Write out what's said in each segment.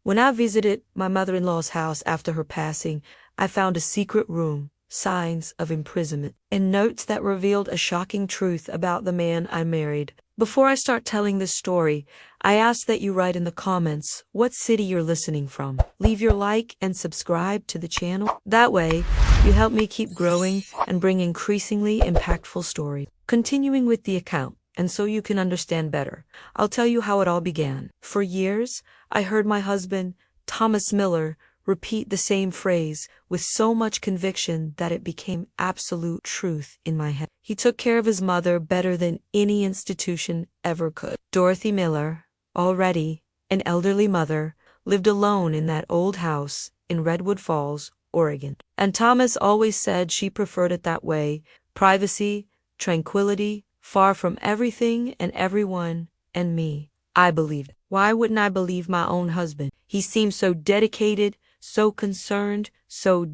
When I visited my mother-in-law's house after her passing, I found a secret room, signs of imprisonment, and notes that revealed a shocking truth about the man I married. Before I start telling this story, I ask that you write in the comments what city you're listening from. Leave your like and subscribe to the channel. That way, you help me keep growing and bring increasingly impactful stories. Continuing with the account, and so you can understand better, I'll tell you how it all began. For years, I heard my husband, Thomas Miller, repeat the same phrase with so much conviction that it became absolute truth in my head. He took care of his mother better than any institution ever could. Dorothy Miller, already an elderly mother, lived alone in that old house in Redwood Falls, Oregon. And Thomas always said she preferred it that way: privacy, tranquility, far from everything and everyone and me. I believed it. Why wouldn't I believe my own husband? He seemed so dedicated, so concerned, so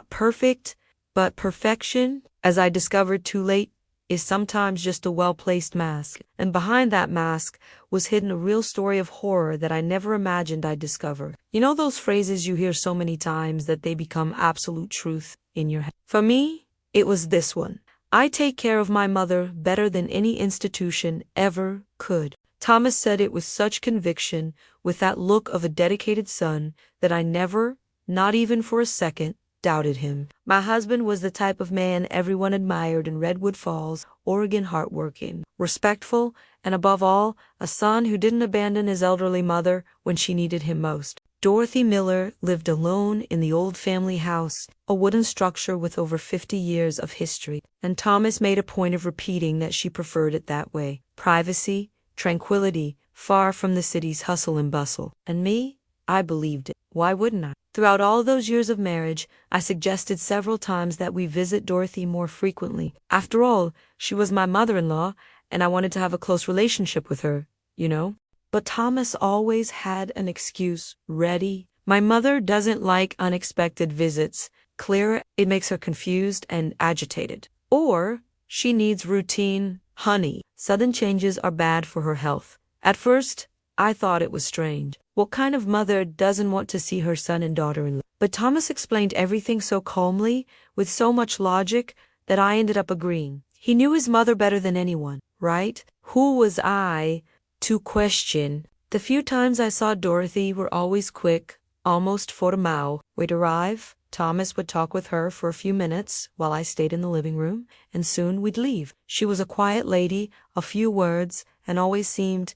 perfect. But perfection, as I discovered too late, is sometimes just a well-placed mask. And behind that mask was hidden a real story of horror that I never imagined I'd discover. You know those phrases you hear so many times that they become absolute truth in your head? For me, it was this one: I take care of my mother better than any institution ever could. Thomas said it with such conviction, with that look of a dedicated son, that I never, not even for a second, doubted him. My husband was the type of man everyone admired in Redwood Falls, Oregon: hardworking, respectful, and above all, a son who didn't abandon his elderly mother when she needed him most. Dorothy Miller lived alone in the old family house, a wooden structure with over 50 years of history, and Thomas made a point of repeating that she preferred it that way: privacy, tranquility, far from the city's hustle and bustle. And me? I believed it. Why wouldn't I? Throughout all those years of marriage, I suggested several times that we visit Dorothy more frequently. After all, she was my mother-in-law, and I wanted to have a close relationship with her, you know? But Thomas always had an excuse ready. My mother doesn't like unexpected visits. Clear, it makes her confused and agitated. Or she needs routine. Honey, sudden changes are bad for her health. At first, I thought it was strange. What kind of mother doesn't want to see her son and daughter-in-law? But Thomas explained everything so calmly, with so much logic, that I ended up agreeing. He knew his mother better than anyone, right? Who was I to question? The few times I saw Dorothy were always quick, almost formal. We'd arrive, Thomas would talk with her for a few minutes while I stayed in the living room, and soon we'd leave. She was a quiet lady, a few words, and always seemed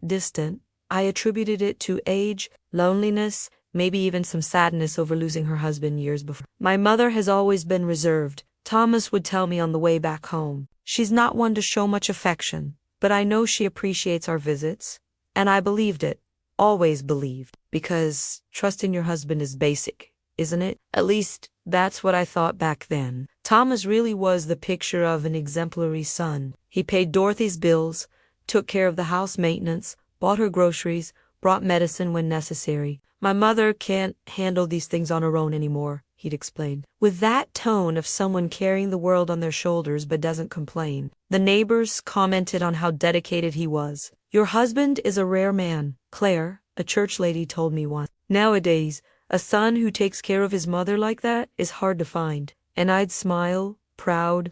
distant. I attributed it to age, loneliness, maybe even some sadness over losing her husband years before. My mother has always been reserved, Thomas would tell me on the way back home. She's not one to show much affection, but I know she appreciates our visits. And I believed it, always believed, because trust in your husband is basic, isn't it? At least, that's what I thought back then. Thomas really was the picture of an exemplary son. He paid Dorothy's bills, took care of the house maintenance, bought her groceries, brought medicine when necessary. My mother can't handle these things on her own anymore, he'd explain, with that tone of someone carrying the world on their shoulders but doesn't complain. The neighbors commented on how dedicated he was. Your husband is a rare man, Claire, a church lady told me once. Nowadays, a son who takes care of his mother like that is hard to find. And I'd smile, proud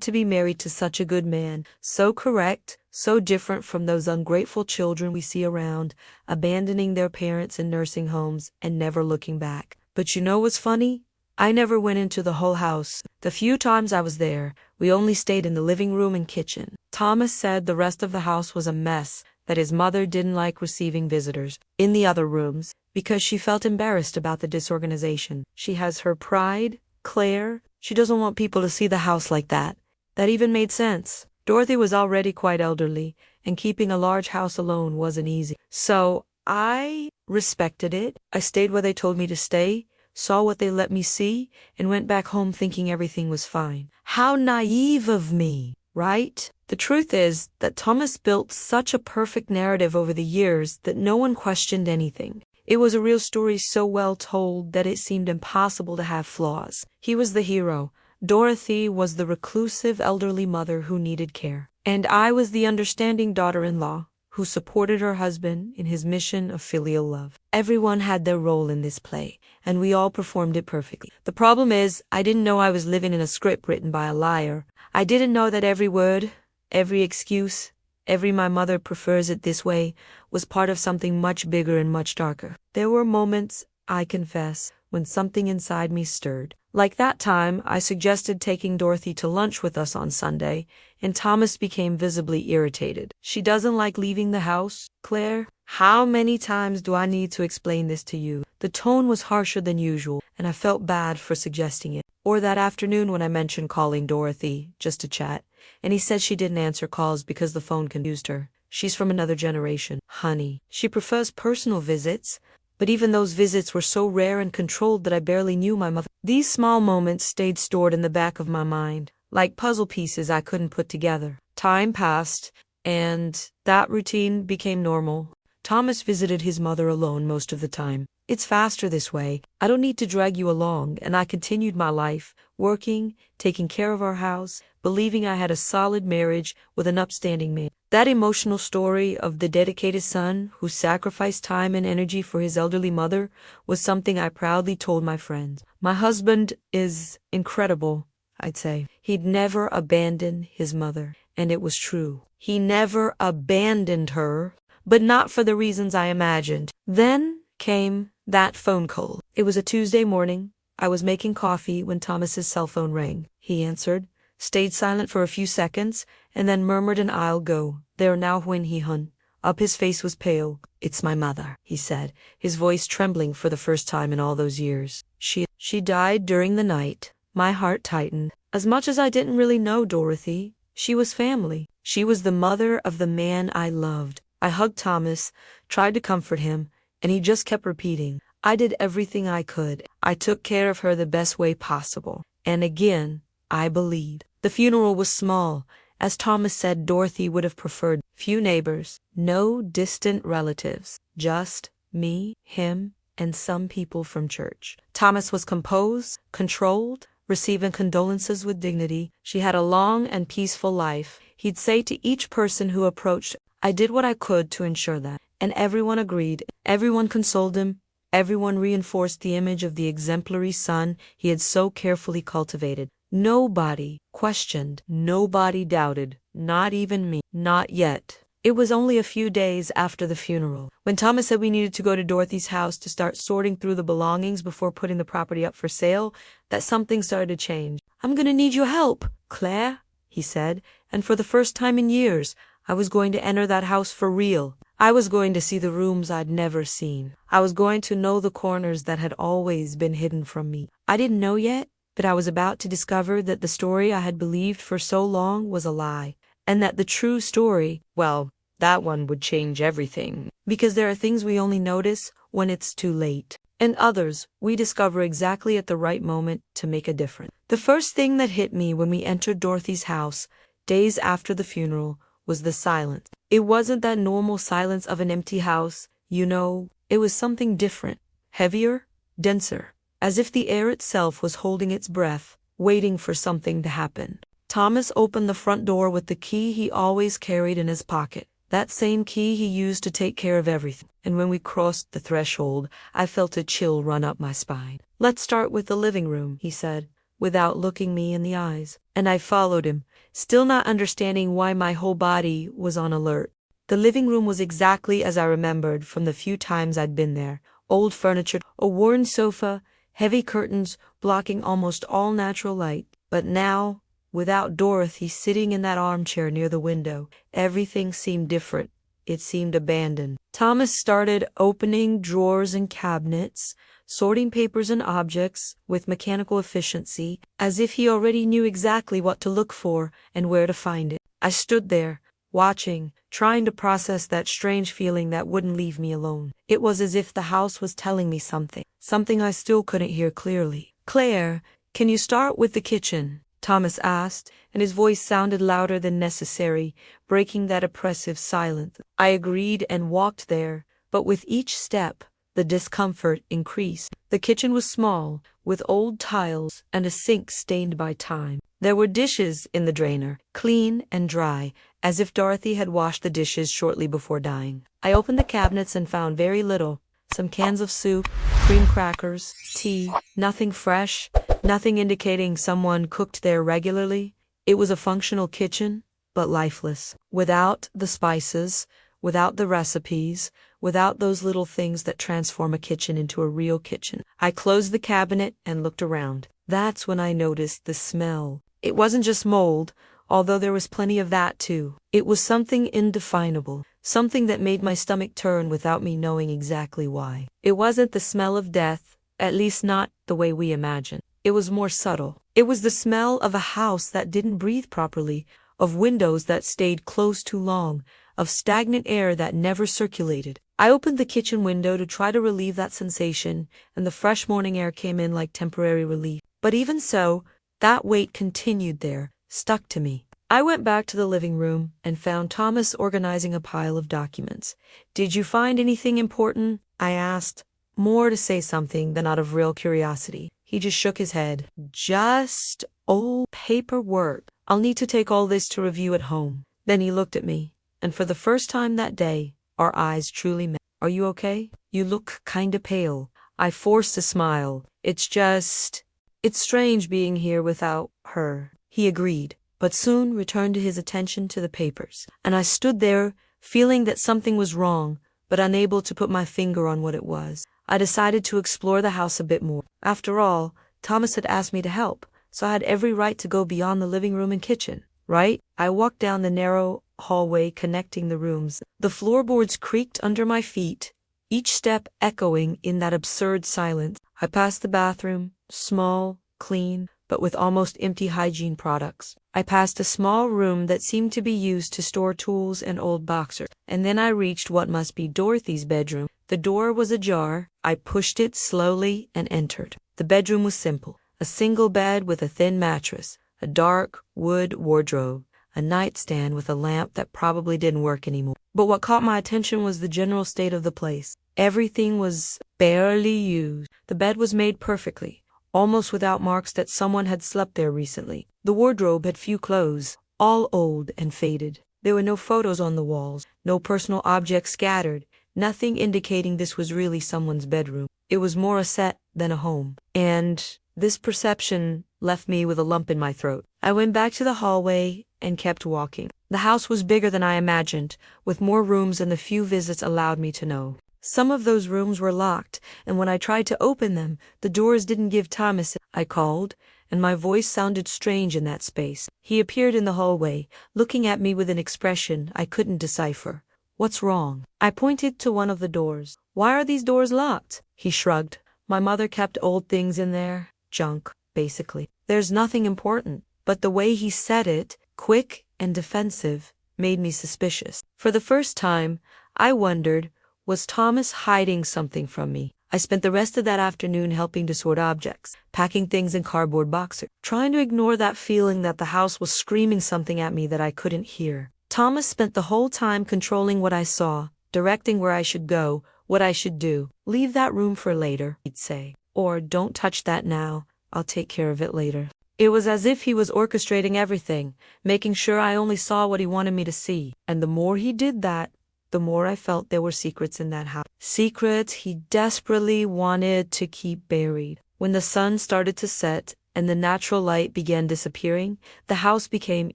to be married to such a good man, so correct, so different from those ungrateful children we see around, abandoning their parents in nursing homes and never looking back. But you know what's funny? I never went into the whole house. The few times I was there, we only stayed in the living room and kitchen. Thomas said the rest of the house was a mess, that his mother didn't like receiving visitors in the other rooms because she felt embarrassed about the disorganization. She has her pride, Claire. She doesn't want people to see the house like that. That even made sense. Dorothy was already quite elderly, and keeping a large house alone wasn't easy. So I respected it. I stayed where they told me to stay, saw what they let me see, and went back home thinking everything was fine. How naive of me, right? The truth is that Thomas built such a perfect narrative over the years that no one questioned anything. It was a real story so well told that it seemed impossible to have flaws. He was the hero. Dorothy was the reclusive elderly mother who needed care. And I was the understanding daughter-in-law, who supported her husband in his mission of filial love. Everyone had their role in this play, and we all performed it perfectly. The problem is, I didn't know I was living in a script written by a liar. I didn't know that every word, every excuse, every "my mother prefers it this way" was part of something much bigger and much darker. There were moments, I confess, when something inside me stirred. Like that time, I suggested taking Dorothy to lunch with us on Sunday, and Thomas became visibly irritated. "She doesn't like leaving the house, Claire? How many times do I need to explain this to you?" The tone was harsher than usual, and I felt bad for suggesting it. Or that afternoon when I mentioned calling Dorothy, just to chat, and he said she didn't answer calls because the phone confused her. "She's from another generation, honey. She prefers personal visits." But even those visits were so rare and controlled that I barely knew my mother. These small moments stayed stored in the back of my mind, like puzzle pieces I couldn't put together. Time passed, and that routine became normal. Thomas visited his mother alone most of the time. It's faster this way. I don't need to drag you along, and I continued my life, working, taking care of our house, believing I had a solid marriage with an upstanding man. That emotional story of the dedicated son who sacrificed time and energy for his elderly mother was something I proudly told my friends. My husband is incredible, I'd say. He'd never abandoned his mother, and it was true. He never abandoned her, but not for the reasons I imagined. Then came that phone call. It was a Tuesday morning. I was making coffee when Thomas's cell phone rang. He answered, stayed silent for a few seconds, and then murmured an "I'll go. There now when he hun." Up his face was pale. "It's my mother," he said, his voice trembling for the first time in all those years. She died during the night." My heart tightened. As much as I didn't really know Dorothy, she was family. She was the mother of the man I loved. I hugged Thomas, tried to comfort him, and he just kept repeating, "I did everything I could. I took care of her the best way possible." And again, I believed. The funeral was small. As Thomas said, Dorothy would have preferred few neighbors, no distant relatives, just me, him, and some people from church. Thomas was composed, controlled, receiving condolences with dignity. She had a long and peaceful life. He'd say to each person who approached, "I did what I could to ensure that." And everyone agreed. Everyone consoled him. Everyone reinforced the image of the exemplary son he had so carefully cultivated. Nobody questioned, nobody doubted, not even me. Not yet. It was only a few days after the funeral, when Thomas said we needed to go to Dorothy's house to start sorting through the belongings before putting the property up for sale, that something started to change. "I'm going to need your help, Claire," he said, and for the first time in years, I was going to enter that house for real. I was going to see the rooms I'd never seen. I was going to know the corners that had always been hidden from me. I didn't know yet, but I was about to discover that the story I had believed for so long was a lie, and that the true story, well, that one would change everything. Because there are things we only notice when it's too late, and others we discover exactly at the right moment to make a difference. The first thing that hit me when we entered Dorothy's house, days after the funeral, was the silence. It wasn't that normal silence of an empty house, you know. It was something different, heavier, denser, as if the air itself was holding its breath, waiting for something to happen. Thomas opened the front door with the key he always carried in his pocket, that same key he used to take care of everything. And when we crossed the threshold, I felt a chill run up my spine. "Let's start with the living room," he said, without looking me in the eyes. And I followed him, still not understanding why my whole body was on alert. The living room was exactly as I remembered from the few times I'd been there. Old furniture, a worn sofa, heavy curtains blocking almost all natural light. But now, without Dorothy sitting in that armchair near the window, everything seemed different. It seemed abandoned. Thomas started opening drawers and cabinets, sorting papers and objects with mechanical efficiency, as if he already knew exactly what to look for and where to find it. I stood there, watching, trying to process that strange feeling that wouldn't leave me alone. It was as if the house was telling me something I still couldn't hear clearly. "Claire, can you start with the kitchen?" Thomas asked, and his voice sounded louder than necessary, breaking that oppressive silence. I agreed and walked there, but with each step, the discomfort increased. The kitchen was small, with old tiles and a sink stained by time. There were dishes in the drainer, clean and dry, as if Dorothy had washed the dishes shortly before dying. I opened the cabinets and found very little. Some cans of soup, cream crackers, tea, nothing fresh, nothing indicating someone cooked there regularly. It was a functional kitchen, but lifeless. Without the spices, without the recipes, without those little things that transform a kitchen into a real kitchen. I closed the cabinet and looked around. That's when I noticed the smell. It wasn't just mold, although there was plenty of that too. It was something indefinable, something that made my stomach turn without me knowing exactly why. It wasn't the smell of death, at least not the way we imagine. It was more subtle. It was the smell of a house that didn't breathe properly, of windows that stayed closed too long, of stagnant air that never circulated. I opened the kitchen window to try to relieve that sensation, and the fresh morning air came in like temporary relief. But even so, that weight continued there, stuck to me. I went back to the living room and found Thomas organizing a pile of documents. "Did you find anything important?" I asked, more to say something than out of real curiosity. He just shook his head. "Just old paperwork. I'll need to take all this to review at home." Then he looked at me, and for the first time that day, our eyes truly met. "Are you okay? You look kinda pale." I forced a smile. It's strange being here without her." He agreed, but soon returned his attention to the papers, and I stood there, feeling that something was wrong, but unable to put my finger on what it was. I decided to explore the house a bit more. After all, Thomas had asked me to help, so I had every right to go beyond the living room and kitchen, right? I walked down the narrow hallway connecting the rooms. The floorboards creaked under my feet, each step echoing in that absurd silence. I passed the bathroom, small, clean, but with almost empty hygiene products. I passed a small room that seemed to be used to store tools and old boxers. And then I reached what must be Dorothy's bedroom. The door was ajar. I pushed it slowly and entered. The bedroom was simple. A single bed with a thin mattress, a dark wood wardrobe, a nightstand with a lamp that probably didn't work anymore. But what caught my attention was the general state of the place. Everything was barely used. The bed was made perfectly, almost without marks that someone had slept there recently. The wardrobe had few clothes, all old and faded. There were no photos on the walls, no personal objects scattered, nothing indicating this was really someone's bedroom. It was more a set than a home. And this perception left me with a lump in my throat. I went back to the hallway and kept walking. The house was bigger than I imagined, with more rooms than the few visits allowed me to know. Some of those rooms were locked, and when I tried to open them, the doors didn't give Thomas. I called, and my voice sounded strange in that space. He appeared in the hallway, looking at me with an expression I couldn't decipher. "What's wrong?" I pointed to one of the doors. "Why are these doors locked?" He shrugged. "My mother kept old things in there. Junk, basically. There's nothing important." But the way he said it, quick and defensive, made me suspicious. For the first time, I wondered, was Thomas hiding something from me? I spent the rest of that afternoon helping to sort objects, packing things in cardboard boxes, trying to ignore that feeling that the house was screaming something at me that I couldn't hear. Thomas spent the whole time controlling what I saw, directing where I should go, what I should do. "Leave that room for later," he'd say. Or, "Don't touch that now, I'll take care of it later." It was as if he was orchestrating everything, making sure I only saw what he wanted me to see. And the more he did that, the more I felt there were secrets in that house. Secrets he desperately wanted to keep buried. When the sun started to set and the natural light began disappearing, the house became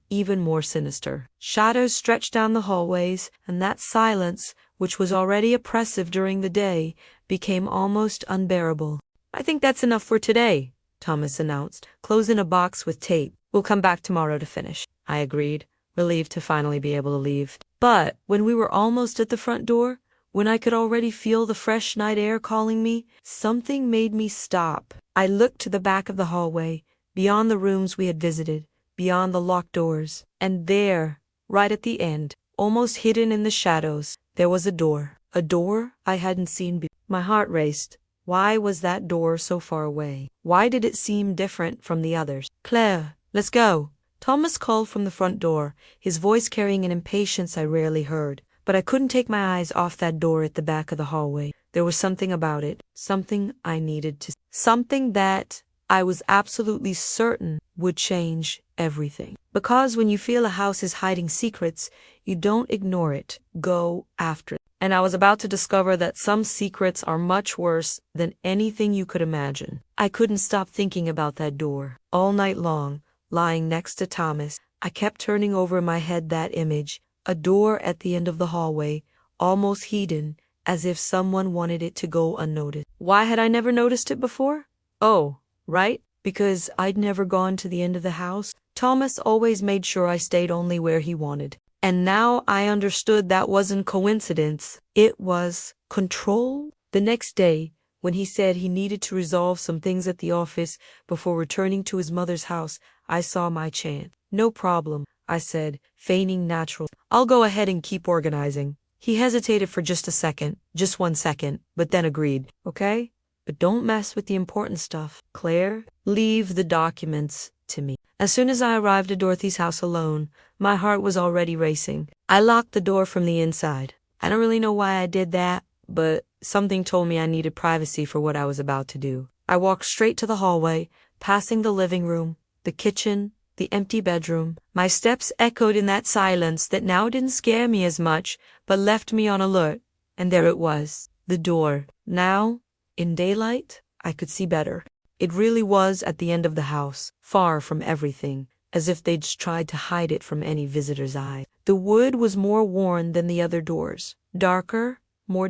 even more sinister. Shadows stretched down the hallways, and that silence, which was already oppressive during the day, became almost unbearable. "I think that's enough for today," Thomas announced, closing a box with tape. "We'll come back tomorrow to finish." I agreed, relieved to finally be able to leave. But when we were almost at the front door, when I could already feel the fresh night air calling me, something made me stop. I looked to the back of the hallway, beyond the rooms we had visited, beyond the locked doors. And there, right at the end, almost hidden in the shadows, there was a door. A door I hadn't seen before. My heart raced. Why was that door so far away? Why did it seem different from the others? "Claire, let's go." Thomas called from the front door, his voice carrying an impatience I rarely heard. But I couldn't take my eyes off that door at the back of the hallway. There was something about it, something I needed to see. Something that I was absolutely certain would change everything. Because when you feel a house is hiding secrets, you don't ignore it, go after it. And I was about to discover that some secrets are much worse than anything you could imagine. I couldn't stop thinking about that door. All night long, lying next to Thomas, I kept turning over in my head that image, a door at the end of the hallway, almost hidden, as if someone wanted it to go unnoticed. Why had I never noticed it before? Oh, right, because I'd never gone to the end of the house. Thomas always made sure I stayed only where he wanted. And now I understood that wasn't coincidence. It was control. The next day, when he said he needed to resolve some things at the office before returning to his mother's house, I saw my chance. No problem, I said, feigning natural. I'll go ahead and keep organizing. He hesitated for just 1 second, but then agreed. Okay? But don't mess with the important stuff. Claire, leave the documents to me. As soon as I arrived at Dorothy's house alone, my heart was already racing. I locked the door from the inside. I don't really know why I did that, but something told me I needed privacy for what I was about to do. I walked straight to the hallway, passing the living room, the kitchen, the empty bedroom. My steps echoed in that silence that now didn't scare me as much, but left me on alert. And there it was, the door. Now, in daylight, I could see better. It really was at the end of the house, far from everything, as if they'd tried to hide it from any visitor's eye. The wood was more worn than the other doors, darker, more ...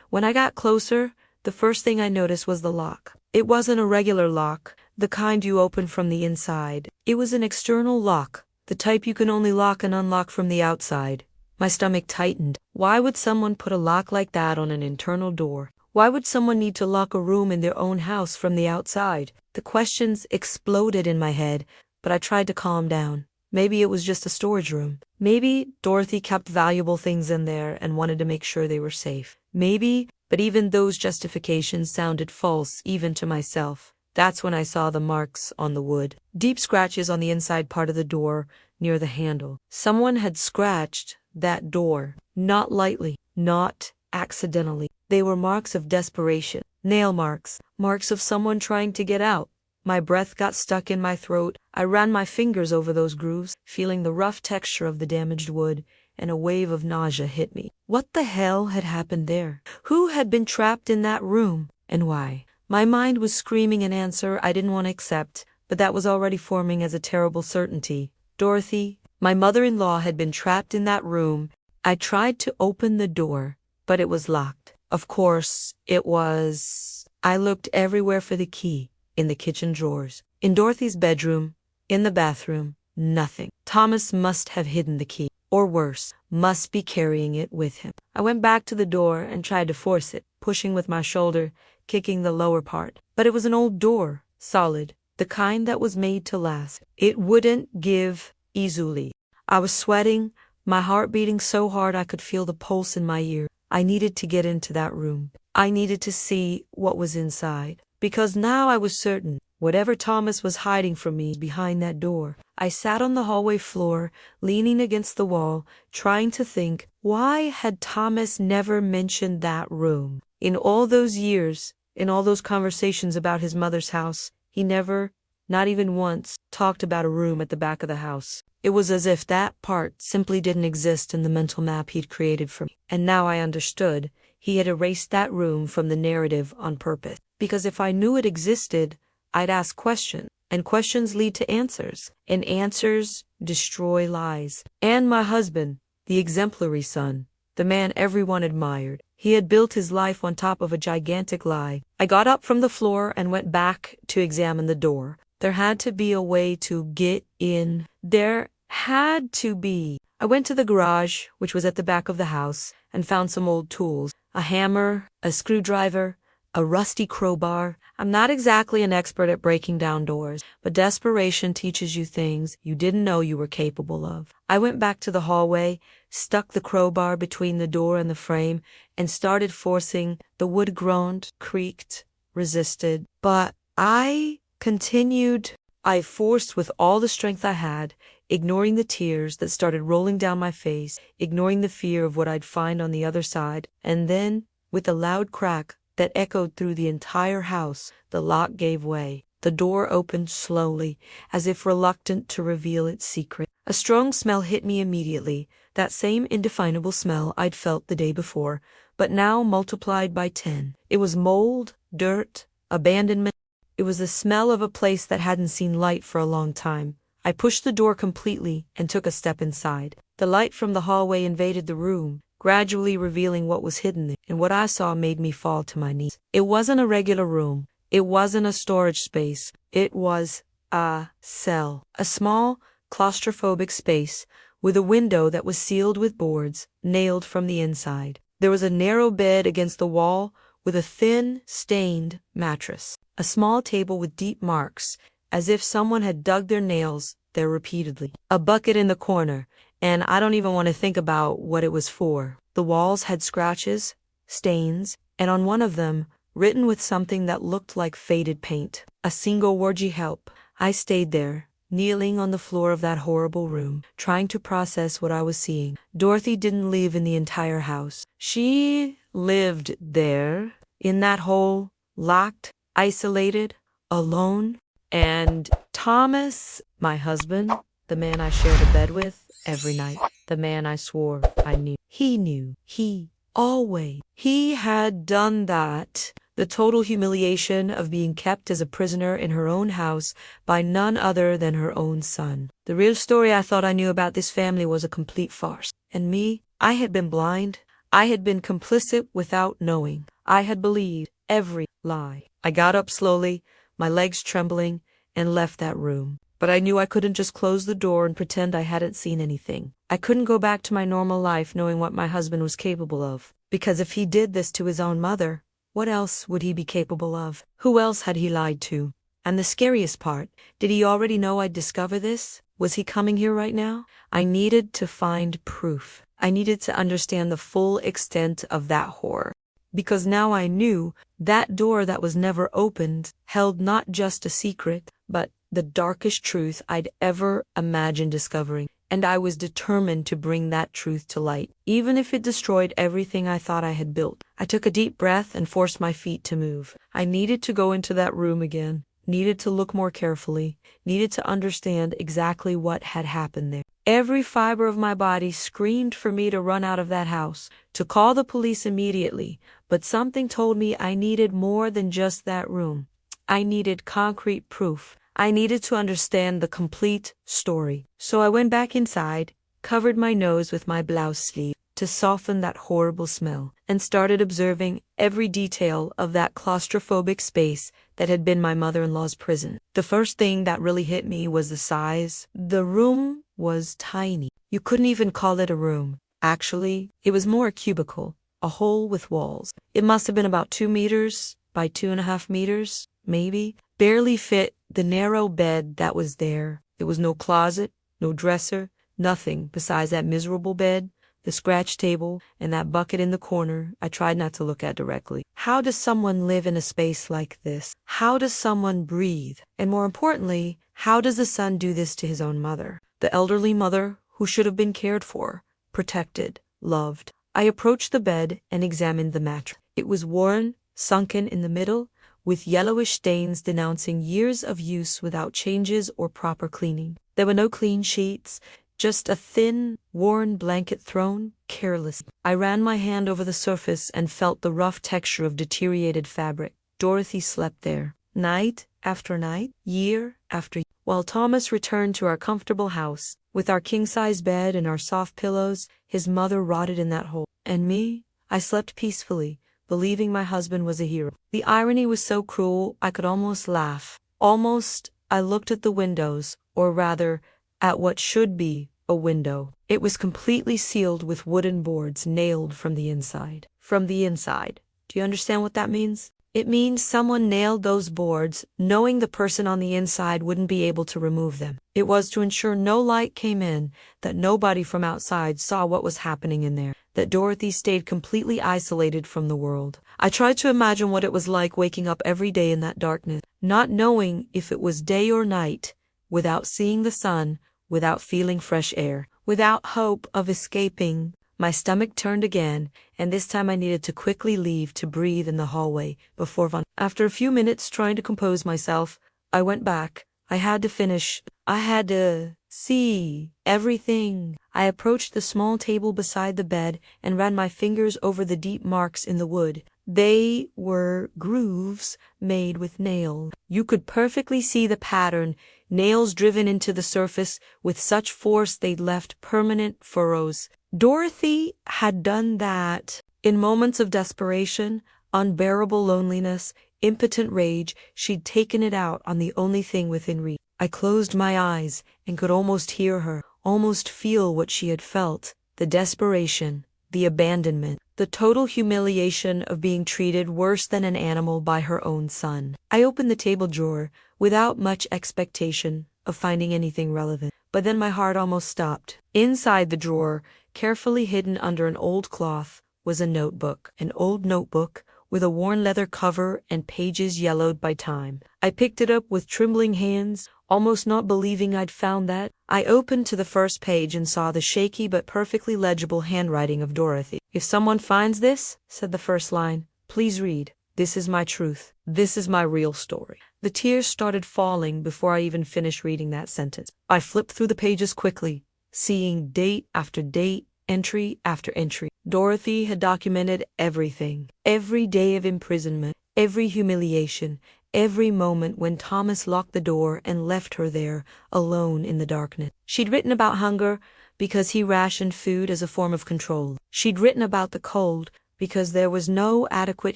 When I got closer, the first thing I noticed was the lock. It wasn't a regular lock, the kind you open from the inside. It was an external lock, the type you can only lock and unlock from the outside. My stomach tightened. Why would someone put a lock like that on an internal door? Why would someone need to lock a room in their own house from the outside? The questions exploded in my head, but I tried to calm down. Maybe it was just a storage room. Maybe Dorothy kept valuable things in there and wanted to make sure they were safe. Maybe, but even those justifications sounded false even to myself. That's when I saw the marks on the wood. Deep scratches on the inside part of the door near the handle. Someone had scratched that door. Not lightly, not accidentally. They were marks of desperation. Nail marks. Marks of someone trying to get out. My breath got stuck in my throat. I ran my fingers over those grooves, feeling the rough texture of the damaged wood, and a wave of nausea hit me. What the hell had happened there? Who had been trapped in that room? And why? My mind was screaming an answer I didn't want to accept, but that was already forming as a terrible certainty. Dorothy, my mother-in-law, had been trapped in that room. I tried to open the door, but it was locked. Of course, it was. I looked everywhere for the key. In the kitchen drawers, in Dorothy's bedroom, in the bathroom, nothing. Thomas must have hidden the key, or worse, must be carrying it with him. I went back to the door and tried to force it, pushing with my shoulder, kicking the lower part. But it was an old door, solid, the kind that was made to last. It wouldn't give easily. I was sweating, my heart beating so hard I could feel the pulse in my ear. I needed to get into that room. I needed to see what was inside. Because now I was certain, whatever Thomas was hiding from me behind that door. I sat on the hallway floor, leaning against the wall, trying to think, why had Thomas never mentioned that room? In all those years, in all those conversations about his mother's house, he never, not even once, talked about a room at the back of the house. It was as if that part simply didn't exist in the mental map he'd created for me. And now I understood. He had erased that room from the narrative on purpose. Because if I knew it existed, I'd ask questions, and questions lead to answers, and answers destroy lies. And my husband, the exemplary son, the man everyone admired, he had built his life on top of a gigantic lie. I got up from the floor and went back to examine the door. There had to be a way to get in. There had to be. I went to the garage, which was at the back of the house, and found some old tools, a hammer, a screwdriver, a rusty crowbar. I'm not exactly an expert at breaking down doors, but desperation teaches you things you didn't know you were capable of. I went back to the hallway, stuck the crowbar between the door and the frame, and started forcing. The wood groaned, creaked, resisted. But I continued. I forced with all the strength I had, ignoring the tears that started rolling down my face, ignoring the fear of what I'd find on the other side. And then, with a loud crack that echoed through the entire house, the lock gave way. The door opened slowly, as if reluctant to reveal its secret. A strong smell hit me immediately, that same indefinable smell I'd felt the day before, but now multiplied by 10. It was mold, dirt, abandonment. It was the smell of a place that hadn't seen light for a long time. I pushed the door completely and took a step inside. The light from the hallway invaded the room, gradually revealing what was hidden there, and what I saw made me fall to my knees. It wasn't a regular room. It wasn't a storage space. It was a cell. A small, claustrophobic space with a window that was sealed with boards, nailed from the inside. There was a narrow bed against the wall with a thin, stained mattress. A small table with deep marks, as if someone had dug their nails there repeatedly. A bucket in the corner, and I don't even want to think about what it was for. The walls had scratches, stains, and on one of them, written with something that looked like faded paint, a single word: help. I stayed there, kneeling on the floor of that horrible room, trying to process what I was seeing. Dorothy didn't live in the entire house. She lived there, in that hole, locked, isolated, alone. And Thomas, my husband, the man I shared a bed with every night, the man I swore I knew. He knew. He always. He had done that. The total humiliation of being kept as a prisoner in her own house by none other than her own son. The real story I thought I knew about this family was a complete farce. And me, I had been blind. I had been complicit without knowing. I had believed every lie. I got up slowly, my legs trembling, and left that room. But I knew I couldn't just close the door and pretend I hadn't seen anything. I couldn't go back to my normal life knowing what my husband was capable of. Because if he did this to his own mother, what else would he be capable of? Who else had he lied to? And the scariest part, did he already know I'd discover this? Was he coming here right now? I needed to find proof. I needed to understand the full extent of that horror. Because now I knew that door that was never opened held not just a secret, but the darkest truth I'd ever imagined discovering. And I was determined to bring that truth to light, even if it destroyed everything I thought I had built. I took a deep breath and forced my feet to move. I needed to go into that room again, needed to look more carefully, needed to understand exactly what had happened there. Every fiber of my body screamed for me to run out of that house, to call the police immediately, but something told me I needed more than just that room. I needed concrete proof. I needed to understand the complete story. So I went back inside, covered my nose with my blouse sleeve to soften that horrible smell, and started observing every detail of that claustrophobic space that had been my mother-in-law's prison. The first thing that really hit me was the size. The room was tiny. You couldn't even call it a room. Actually, it was more a cubicle, a hole with walls. It must have been about 2 meters by 2.5 meters, maybe. Barely fit the narrow bed that was there. There was no closet, no dresser, nothing besides that miserable bed, the scratch table, and that bucket in the corner I tried not to look at directly. How does someone live in a space like this? How does someone breathe? And more importantly, how does the son do this to his own mother? The elderly mother who should have been cared for, protected, loved. I approached the bed and examined the mattress. It was worn, sunken in the middle, with yellowish stains denouncing years of use without changes or proper cleaning. There were no clean sheets, just a thin, worn blanket thrown carelessly. I ran my hand over the surface and felt the rough texture of deteriorated fabric. Dorothy slept there, night after night, year after year. While Thomas returned to our comfortable house, with our king-size bed and our soft pillows, his mother rotted in that hole. And me? I slept peacefully, believing my husband was a hero. The irony was so cruel, I could almost laugh. I looked at the windows, or rather, at what should be a window. It was completely sealed with wooden boards nailed from the inside. From the inside. Do you understand what that means? It means someone nailed those boards, knowing the person on the inside wouldn't be able to remove them. It was to ensure no light came in, that nobody from outside saw what was happening in there, that Dorothy stayed completely isolated from the world. I tried to imagine what it was like waking up every day in that darkness, not knowing if it was day or night, without seeing the sun, without feeling fresh air, without hope of escaping. My stomach turned again, and this time I needed to quickly leave to breathe in the hallway before After a few minutes trying to compose myself, I went back. I had to finish. I had to see everything. I approached the small table beside the bed and ran my fingers over the deep marks in the wood. They were grooves made with nails. You could perfectly see the pattern, nails driven into the surface with such force they'd left permanent furrows. Dorothy had done that. In moments of desperation, unbearable loneliness, impotent rage, she'd taken it out on the only thing within reach. I closed my eyes and could almost hear her, almost feel what she had felt, the desperation, the abandonment, the total humiliation of being treated worse than an animal by her own son. I opened the table drawer without much expectation of finding anything relevant, but then my heart almost stopped. Inside the drawer, carefully hidden under an old cloth, was a notebook, an old notebook with a worn leather cover and pages yellowed by time. I picked it up with trembling hands, almost not believing I'd found that. I opened to the first page and saw the shaky but perfectly legible handwriting of Dorothy. "If someone finds this," said the first line, "please read. This is my truth. This is my real story." The tears started falling before I even finished reading that sentence. I flipped through the pages quickly, seeing date after date, entry after entry. Dorothy had documented everything. Every day of imprisonment, every humiliation, every moment when Thomas locked the door and left her there, alone in the darkness. She'd written about hunger because he rationed food as a form of control. She'd written about the cold because there was no adequate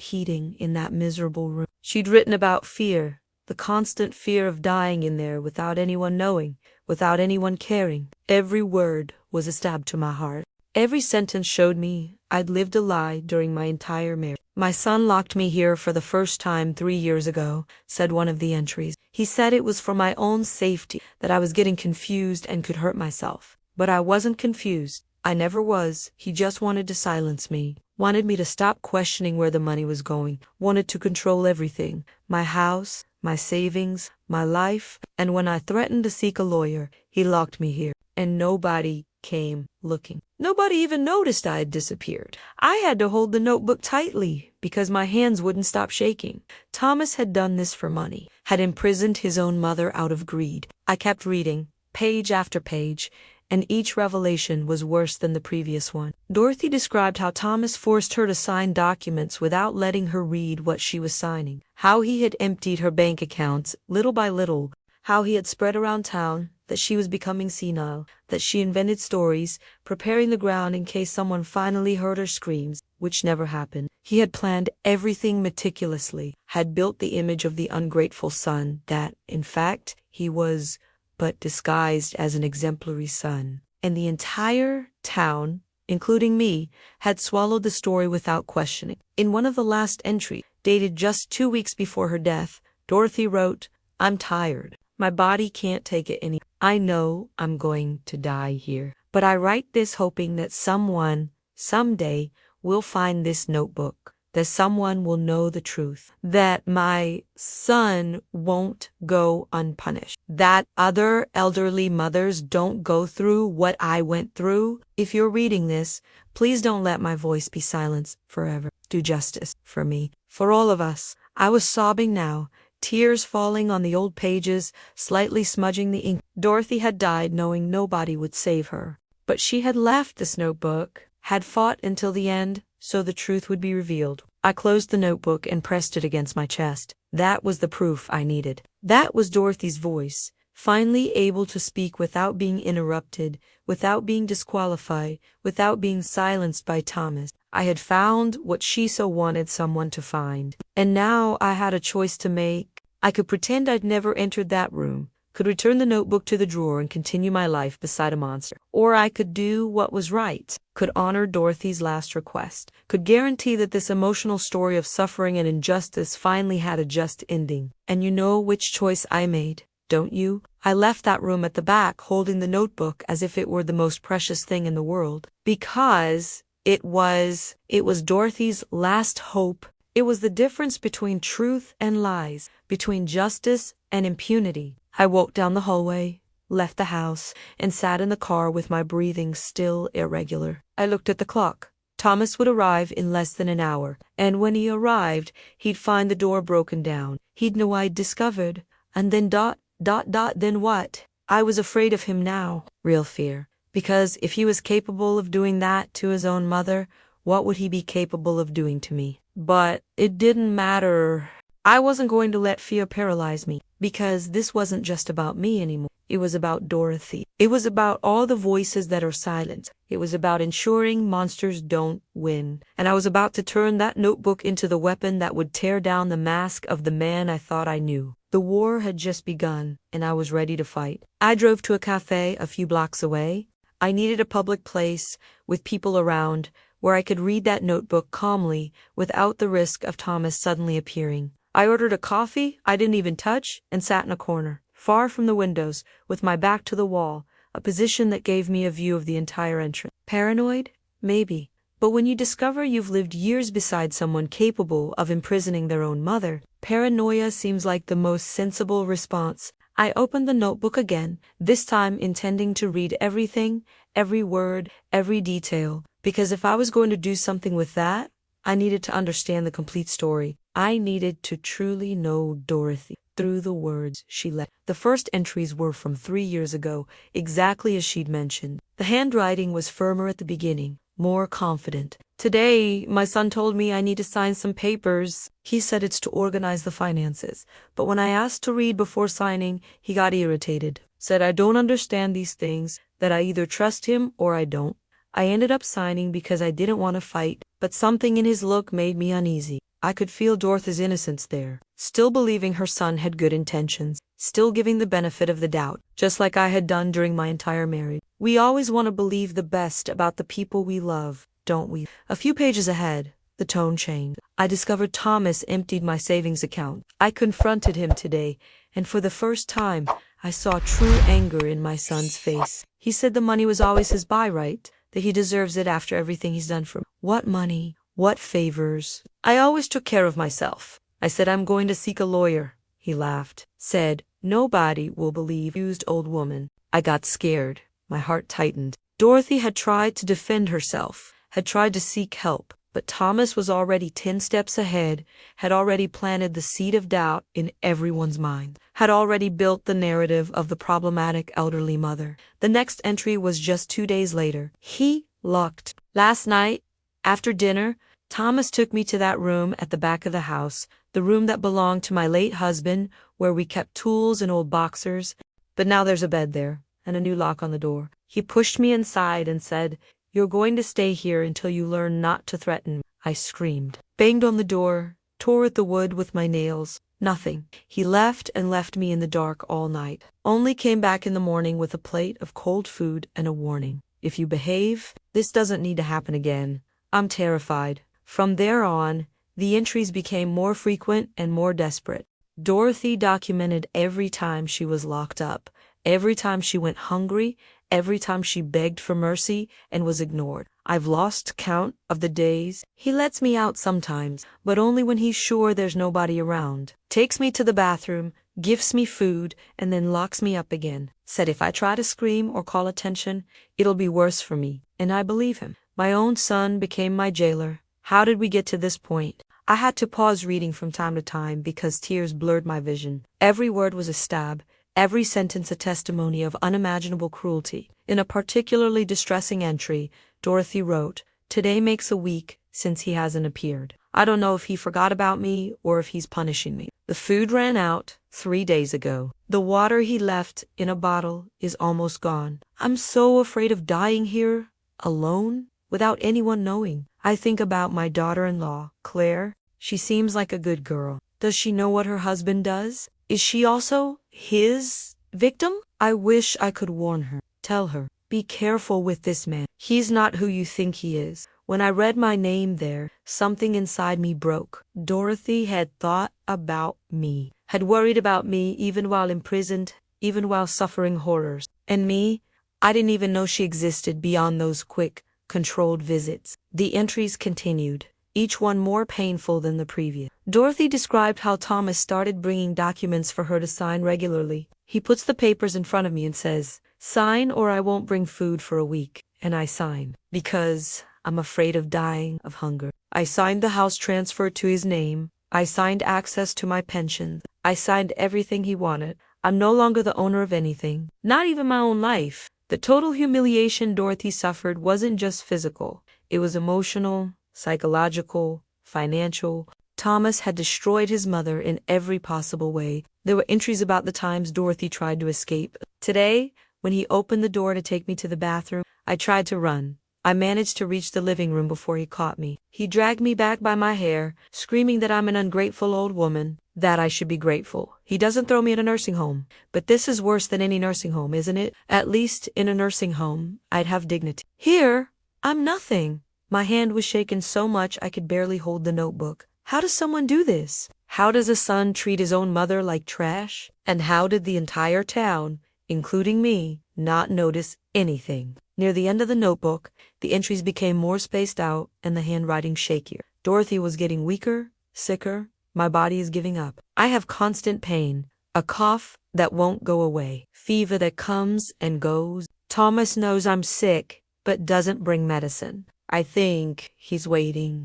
heating in that miserable room. She'd written about fear, the constant fear of dying in there without anyone knowing, without anyone caring. Every word was a stab to my heart. Every sentence showed me I'd lived a lie during my entire marriage. "My son locked me here for the first time 3 years ago," said one of the entries. "He said it was for my own safety, that I was getting confused and could hurt myself. But I wasn't confused. I never was. He just wanted to silence me, wanted me to stop questioning where the money was going, wanted to control everything, my house, my savings, my life, and when I threatened to seek a lawyer, he locked me here. And nobody came looking. Nobody even noticed I had disappeared. I had to hold the notebook tightly because my hands wouldn't stop shaking. Thomas had done this for money, had imprisoned his own mother out of greed. I kept reading, page after page, and each revelation was worse than the previous one. Dorothy described how Thomas forced her to sign documents without letting her read what she was signing, how he had emptied her bank accounts little by little, how he had spread around town that she was becoming senile, that she invented stories, preparing the ground in case someone finally heard her screams, which never happened. He had planned everything meticulously, had built the image of the ungrateful son that, in fact, he was but disguised as an exemplary son. And the entire town, including me, had swallowed the story without questioning. In one of the last entries, dated just 2 weeks before her death, Dorothy wrote, "I'm tired. My body can't take it anymore. I know I'm going to die here. But I write this hoping that someone, someday, will find this notebook, that someone will know the truth, that my son won't go unpunished, that other elderly mothers don't go through what I went through. If you're reading this, please don't let my voice be silenced forever. Do justice for me, for all of us." I was sobbing now, tears falling on the old pages, slightly smudging the ink. Dorothy had died knowing nobody would save her. But she had left this notebook, had fought until the end, so the truth would be revealed. I closed the notebook and pressed it against my chest. That was the proof I needed. That was Dorothy's voice, finally able to speak without being interrupted, without being disqualified, without being silenced by Thomas. I had found what she so wanted someone to find. And now I had a choice to make. I could pretend I'd never entered that room, could return the notebook to the drawer and continue my life beside a monster. Or I could do what was right, could honor Dorothy's last request, could guarantee that this emotional story of suffering and injustice finally had a just ending. And you know which choice I made, don't you? I left that room at the back holding the notebook as if it were the most precious thing in the world. Because it was Dorothy's last hope. It was the difference between truth and lies, between justice and impunity. I walked down the hallway, left the house, and sat in the car with my breathing still irregular. I looked at the clock. Thomas would arrive in less than an hour, and when he arrived, he'd find the door broken down. He'd know I'd discovered. And then then what? I was afraid of him now. Real fear. Because if he was capable of doing that to his own mother, what would he be capable of doing to me? But it didn't matter. I wasn't going to let fear paralyze me, because this wasn't just about me anymore. It was about Dorothy. It was about all the voices that are silent. It was about ensuring monsters don't win. And I was about to turn that notebook into the weapon that would tear down the mask of the man I thought I knew. The war had just begun, and I was ready to fight. I drove to a cafe a few blocks away. I needed a public place with people around where I could read that notebook calmly without the risk of Thomas suddenly appearing. I ordered a coffee I didn't even touch and sat in a corner, far from the windows, with my back to the wall, a position that gave me a view of the entire entrance. Paranoid? Maybe. But when you discover you've lived years beside someone capable of imprisoning their own mother, paranoia seems like the most sensible response. I opened the notebook again, this time intending to read everything, every word, every detail, because if I was going to do something with that, I needed to understand the complete story. I needed to truly know Dorothy through the words she left. The first entries were from 3 years ago, exactly as she'd mentioned. The handwriting was firmer at the beginning, more confident. Today, my son told me I need to sign some papers. He said it's to organize the finances. But when I asked to read before signing, he got irritated. Said I don't understand these things, that I either trust him or I don't. I ended up signing because I didn't want to fight, but something in his look made me uneasy. I could feel Dorothy's innocence there, still believing her son had good intentions, still giving the benefit of the doubt, just like I had done during my entire marriage. We always want to believe the best about the people we love, don't we? A few pages ahead, the tone changed. I discovered Thomas emptied my savings account. I confronted him today, and for the first time, I saw true anger in my son's face. He said the money was always his by right, that he deserves it after everything he's done for me. What money? What favors? I always took care of myself. I said I'm going to seek a lawyer. He laughed. Said, nobody will believe used old woman. I got scared. My heart tightened. Dorothy had tried to defend herself, had tried to seek help, but Thomas was already 10 steps ahead, had already planted the seed of doubt in everyone's mind, had already built the narrative of the problematic elderly mother. The next entry was just 2 days later. He looked. Last night, after dinner, Thomas took me to that room at the back of the house, the room that belonged to my late husband, where we kept tools and old boxers. But now there's a bed there, and a new lock on the door. He pushed me inside and said, "You're going to stay here until you learn not to threaten me." I screamed, banged on the door, tore at the wood with my nails. Nothing. He left and left me in the dark all night. Only came back in the morning with a plate of cold food and a warning. If you behave, this doesn't need to happen again. I'm terrified. From there on, the entries became more frequent and more desperate. Dorothy documented every time she was locked up, every time she went hungry, every time she begged for mercy and was ignored. I've lost count of the days. He lets me out sometimes, but only when he's sure there's nobody around. Takes me to the bathroom, gives me food, and then locks me up again. Said if I try to scream or call attention, it'll be worse for me. And I believe him. My own son became my jailer. How did we get to this point? I had to pause reading from time to time because tears blurred my vision. Every word was a stab, every sentence a testimony of unimaginable cruelty. In a particularly distressing entry, Dorothy wrote, "Today makes a week since he hasn't appeared. I don't know if he forgot about me or if he's punishing me. The food ran out 3 days ago. The water he left in a bottle is almost gone. I'm so afraid of dying here, alone, without anyone knowing. I think about my daughter-in-law, Claire. She seems like a good girl. Does she know what her husband does? Is she also his victim? I wish I could warn her. Tell her, be careful with this man. He's not who you think he is." When I read my name there, something inside me broke. Dorothy had thought about me, had worried about me even while imprisoned, even while suffering horrors. And me, I didn't even know she existed beyond those quick, controlled visits. The entries continued, each one more painful than the previous. Dorothy described how Thomas started bringing documents for her to sign regularly. He puts the papers in front of me and says, "Sign or I won't bring food for a week." And I sign, because I'm afraid of dying of hunger. I signed the house transfer to his name, I signed access to my pension. I signed everything he wanted. I'm no longer the owner of anything, not even my own life. The total humiliation Dorothy suffered wasn't just physical. It was emotional, psychological, financial. Thomas had destroyed his mother in every possible way. There were entries about the times Dorothy tried to escape. Today, when he opened the door to take me to the bathroom, I tried to run. I managed to reach the living room before he caught me. He dragged me back by my hair, screaming that I'm an ungrateful old woman, that I should be grateful. He doesn't throw me in a nursing home. But this is worse than any nursing home, isn't it? At least in a nursing home, I'd have dignity. Here, I'm nothing. My hand was shaking so much I could barely hold the notebook. How does someone do this? How does a son treat his own mother like trash? And how did the entire town, including me, not notice anything? Near the end of the notebook, the entries became more spaced out and the handwriting shakier. Dorothy was getting weaker, sicker. My body is giving up. I have constant pain, a cough that won't go away, fever that comes and goes. Thomas knows I'm sick, but doesn't bring medicine. I think he's waiting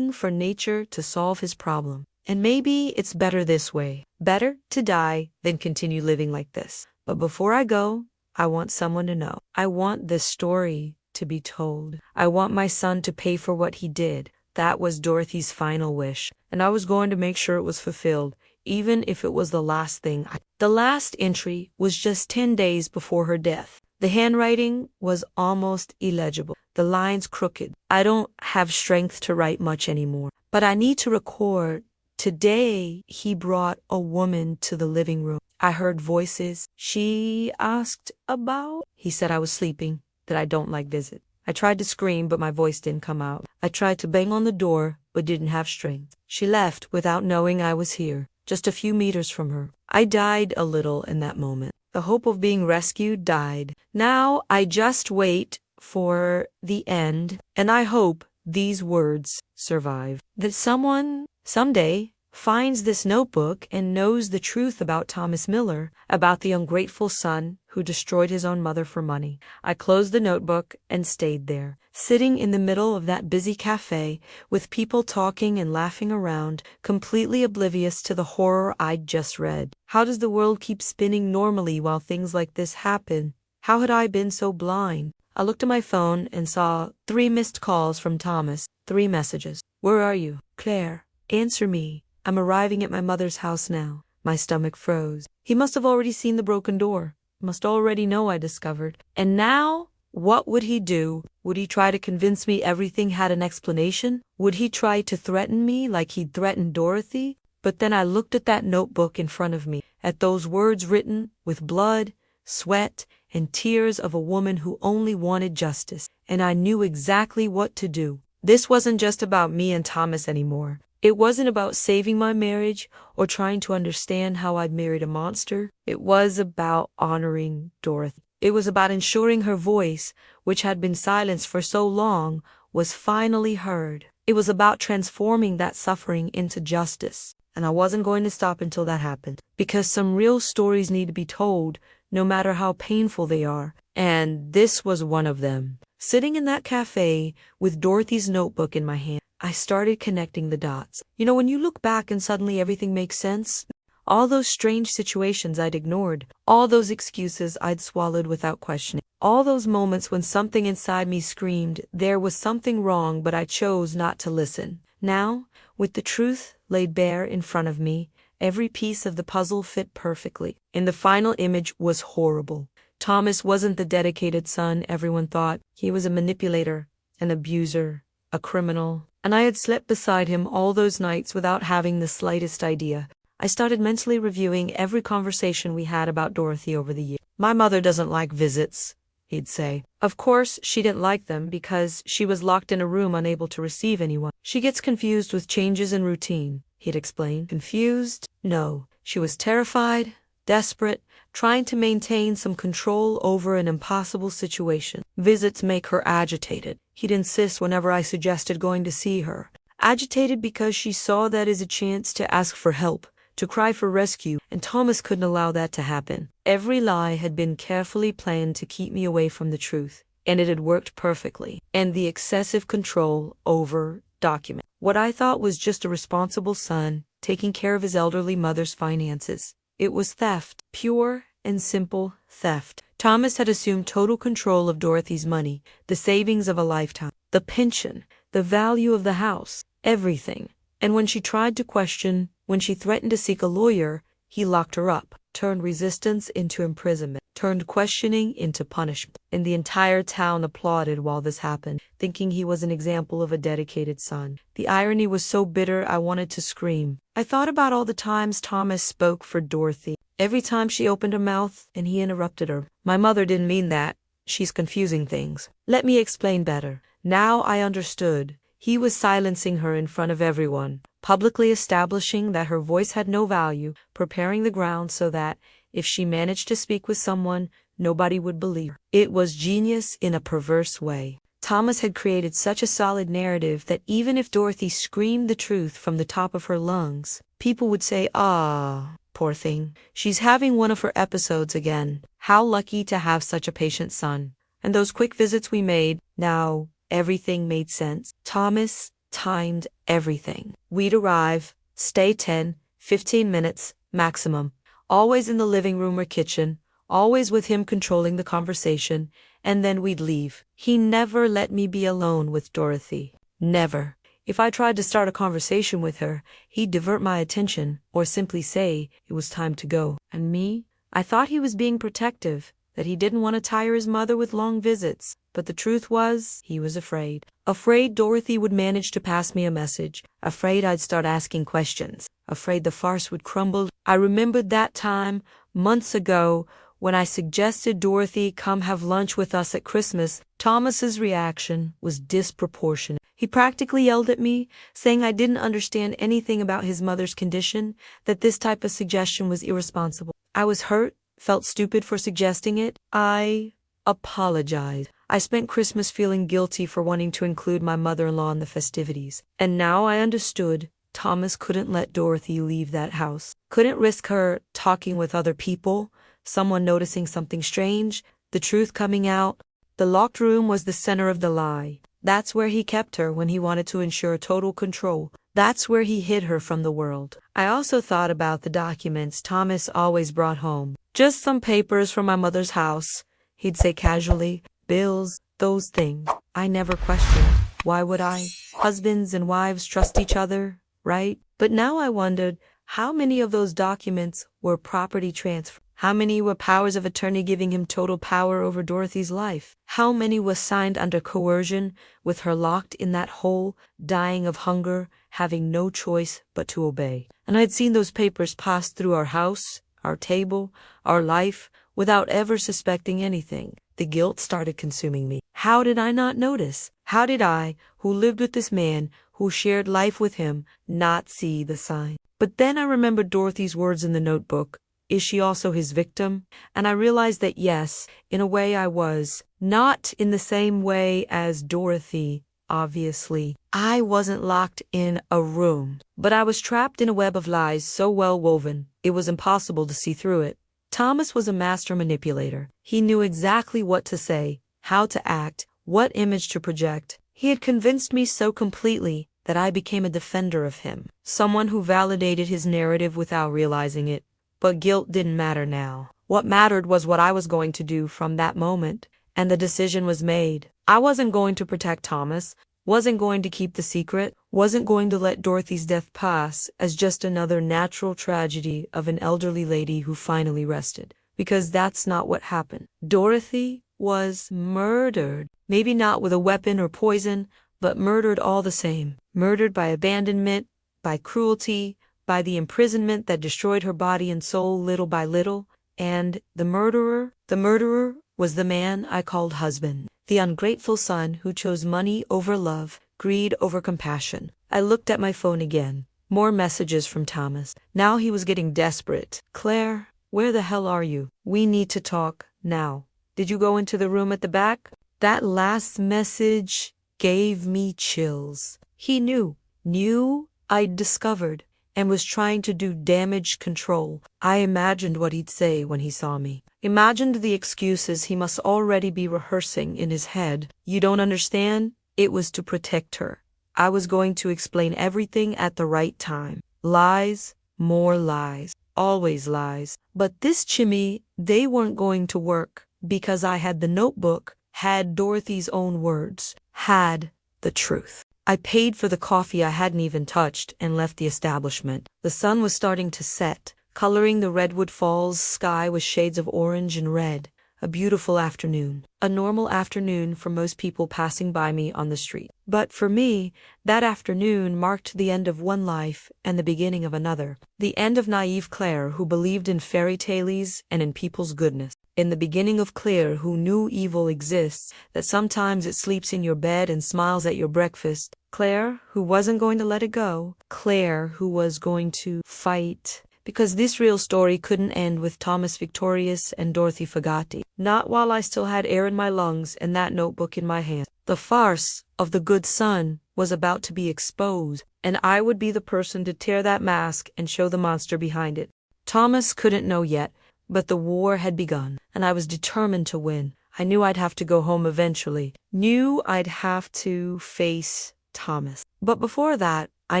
for nature to solve his problem. And maybe it's better this way. Better to die than continue living like this. But before I go, I want someone to know. I want this story to be told. I want my son to pay for what he did. That was Dorothy's final wish, and I was going to make sure it was fulfilled, even if it was the last thing. The last entry was just 10 days before her death. The handwriting was almost illegible, the lines crooked. I don't have strength to write much anymore, but I need to record. Today, he brought a woman to the living room. I heard voices. She asked about. He said I was sleeping, that I don't like visits. I tried to scream, but my voice didn't come out. I tried to bang on the door, but didn't have strength. She left without knowing I was here, just a few meters from her. I died a little in that moment. The hope of being rescued died. Now I just wait for the end, and I hope these words survive. That someone, someday, finds this notebook and knows the truth about Thomas Miller, about the ungrateful son who destroyed his own mother for money. I closed the notebook and stayed there, sitting in the middle of that busy cafe with people talking and laughing around, completely oblivious to the horror I'd just read. How does the world keep spinning normally while things like this happen? How had I been so blind? I looked at my phone and saw 3 missed calls from Thomas, 3 messages. Where are you? Claire, answer me. I'm arriving at my mother's house now. My stomach froze. He must have already seen the broken door. Must already know I discovered. And now, what would he do? Would he try to convince me everything had an explanation? Would he try to threaten me like he'd threatened Dorothy? But then I looked at that notebook in front of me, at those words written with blood, sweat, and tears of a woman who only wanted justice, and I knew exactly what to do. This wasn't just about me and Thomas anymore. It wasn't about saving my marriage or trying to understand how I'd married a monster. It was about honoring Dorothy. It was about ensuring her voice, which had been silenced for so long, was finally heard. It was about transforming that suffering into justice. And I wasn't going to stop until that happened. Because some real stories need to be told, no matter how painful they are. And this was one of them. Sitting in that cafe with Dorothy's notebook in my hand, I started connecting the dots. You know, when you look back and suddenly everything makes sense, all those strange situations I'd ignored, all those excuses I'd swallowed without questioning, all those moments when something inside me screamed there was something wrong, but I chose not to listen. Now, with the truth laid bare in front of me, every piece of the puzzle fit perfectly. And the final image was horrible. Thomas wasn't the dedicated son everyone thought. He was a manipulator, an abuser, a criminal. And I had slept beside him all those nights without having the slightest idea. I started mentally reviewing every conversation we had about Dorothy over the years. My mother doesn't like visits, he'd say. Of course, she didn't like them because she was locked in a room unable to receive anyone. She gets confused with changes in routine, he'd explain. Confused? No. She was terrified, desperate, trying to maintain some control over an impossible situation. Visits make her agitated. He'd insist whenever I suggested going to see her. Agitated because she saw that as a chance to ask for help, to cry for rescue, and Thomas couldn't allow that to happen. Every lie had been carefully planned to keep me away from the truth, and it had worked perfectly. And the excessive control over document. What I thought was just a responsible son, taking care of his elderly mother's finances. It was theft, pure and simple theft. Thomas had assumed total control of Dorothy's money, the savings of a lifetime, the pension, the value of the house, everything. And when she tried to question, when she threatened to seek a lawyer, he locked her up, turned resistance into imprisonment, turned questioning into punishment. And the entire town applauded while this happened, thinking he was an example of a dedicated son. The irony was so bitter I wanted to scream. I thought about all the times Thomas spoke for Dorothy. Every time she opened her mouth and he interrupted her. My mother didn't mean that. She's confusing things. Let me explain better. Now I understood. He was silencing her in front of everyone, publicly establishing that her voice had no value, preparing the ground so that, if she managed to speak with someone, nobody would believe her. It was genius in a perverse way. Thomas had created such a solid narrative that even if Dorothy screamed the truth from the top of her lungs, people would say, "Ah, poor thing. She's having one of her episodes again. How lucky to have such a patient son." And those quick visits we made, now everything made sense. Thomas timed everything. We'd arrive, stay 10, 15 minutes, maximum. Always in the living room or kitchen, always with him controlling the conversation, and then we'd leave. He never let me be alone with Dorothy. Never. If I tried to start a conversation with her, he'd divert my attention, or simply say it was time to go. And me? I thought he was being protective, that he didn't want to tire his mother with long visits. But the truth was, he was afraid. Afraid Dorothy would manage to pass me a message. Afraid I'd start asking questions. Afraid the farce would crumble. I remembered that time, months ago, when I suggested Dorothy come have lunch with us at Christmas. Thomas's reaction was disproportionate. He practically yelled at me, saying I didn't understand anything about his mother's condition, that this type of suggestion was irresponsible. I was hurt, felt stupid for suggesting it. I apologized. I spent Christmas feeling guilty for wanting to include my mother-in-law in the festivities. And now I understood. Thomas couldn't let Dorothy leave that house. Couldn't risk her talking with other people, someone noticing something strange, the truth coming out. The locked room was the center of the lie. That's where he kept her when he wanted to ensure total control. That's where he hid her from the world. I also thought about the documents Thomas always brought home. Just some papers from my mother's house. He'd say casually, "Bills, those things." I never questioned. Why would I? Husbands and wives trust each other, right? But now I wondered, how many of those documents were property transfer? How many were powers of attorney giving him total power over Dorothy's life? How many were signed under coercion, with her locked in that hole, dying of hunger, having no choice but to obey? And I'd seen those papers pass through our house, our table, our life, without ever suspecting anything. The guilt started consuming me. How did I not notice? How did I, who lived with this man, who shared life with him, not see the sign? But then I remembered Dorothy's words in the notebook. Is she also his victim? And I realized that yes, in a way I was. Not in the same way as Dorothy, obviously. I wasn't locked in a room, but I was trapped in a web of lies so well woven, it was impossible to see through it. Thomas was a master manipulator. He knew exactly what to say, how to act, what image to project. He had convinced me so completely that I became a defender of him, someone who validated his narrative without realizing it. But guilt didn't matter now. What mattered was what I was going to do from that moment, and the decision was made. I wasn't going to protect Thomas, wasn't going to keep the secret, wasn't going to let Dorothy's death pass as just another natural tragedy of an elderly lady who finally rested. Because that's not what happened. Dorothy was murdered. Maybe not with a weapon or poison, but murdered all the same. Murdered by abandonment, by cruelty, by the imprisonment that destroyed her body and soul little by little. And the murderer was the man I called husband. The ungrateful son who chose money over love, greed over compassion. I looked at my phone again. More messages from Thomas. Now he was getting desperate. "Claire, where the hell are you? We need to talk now. Did you go into the room at the back?" That last message gave me chills. He knew I'd discovered, and was trying to do damage control. I imagined what he'd say when he saw me. Imagined the excuses he must already be rehearsing in his head. "You don't understand? It was to protect her. I was going to explain everything at the right time. Lies, more lies, always lies. But this chimney, they weren't going to work, because I had the notebook, had Dorothy's own words, had the truth. I paid for the coffee I hadn't even touched and left the establishment. The sun was starting to set, coloring the Redwood Falls sky with shades of orange and red. A beautiful afternoon. A normal afternoon for most people passing by me on the street. But for me, that afternoon marked the end of one life and the beginning of another. The end of naive Claire, who believed in fairy tales and in people's goodness. In the beginning of Claire, who knew evil exists, that sometimes it sleeps in your bed and smiles at your breakfast. Claire, who wasn't going to let it go. Claire, who was going to fight. Because this real story couldn't end with Thomas victorious and Dorothy Fagati. Not while I still had air in my lungs and that notebook in my hand. The farce of the good son was about to be exposed, and I would be the person to tear that mask and show the monster behind it. Thomas couldn't know yet, but the war had begun, and I was determined to win. I knew I'd have to go home eventually. Knew I'd have to face Thomas. But before that, I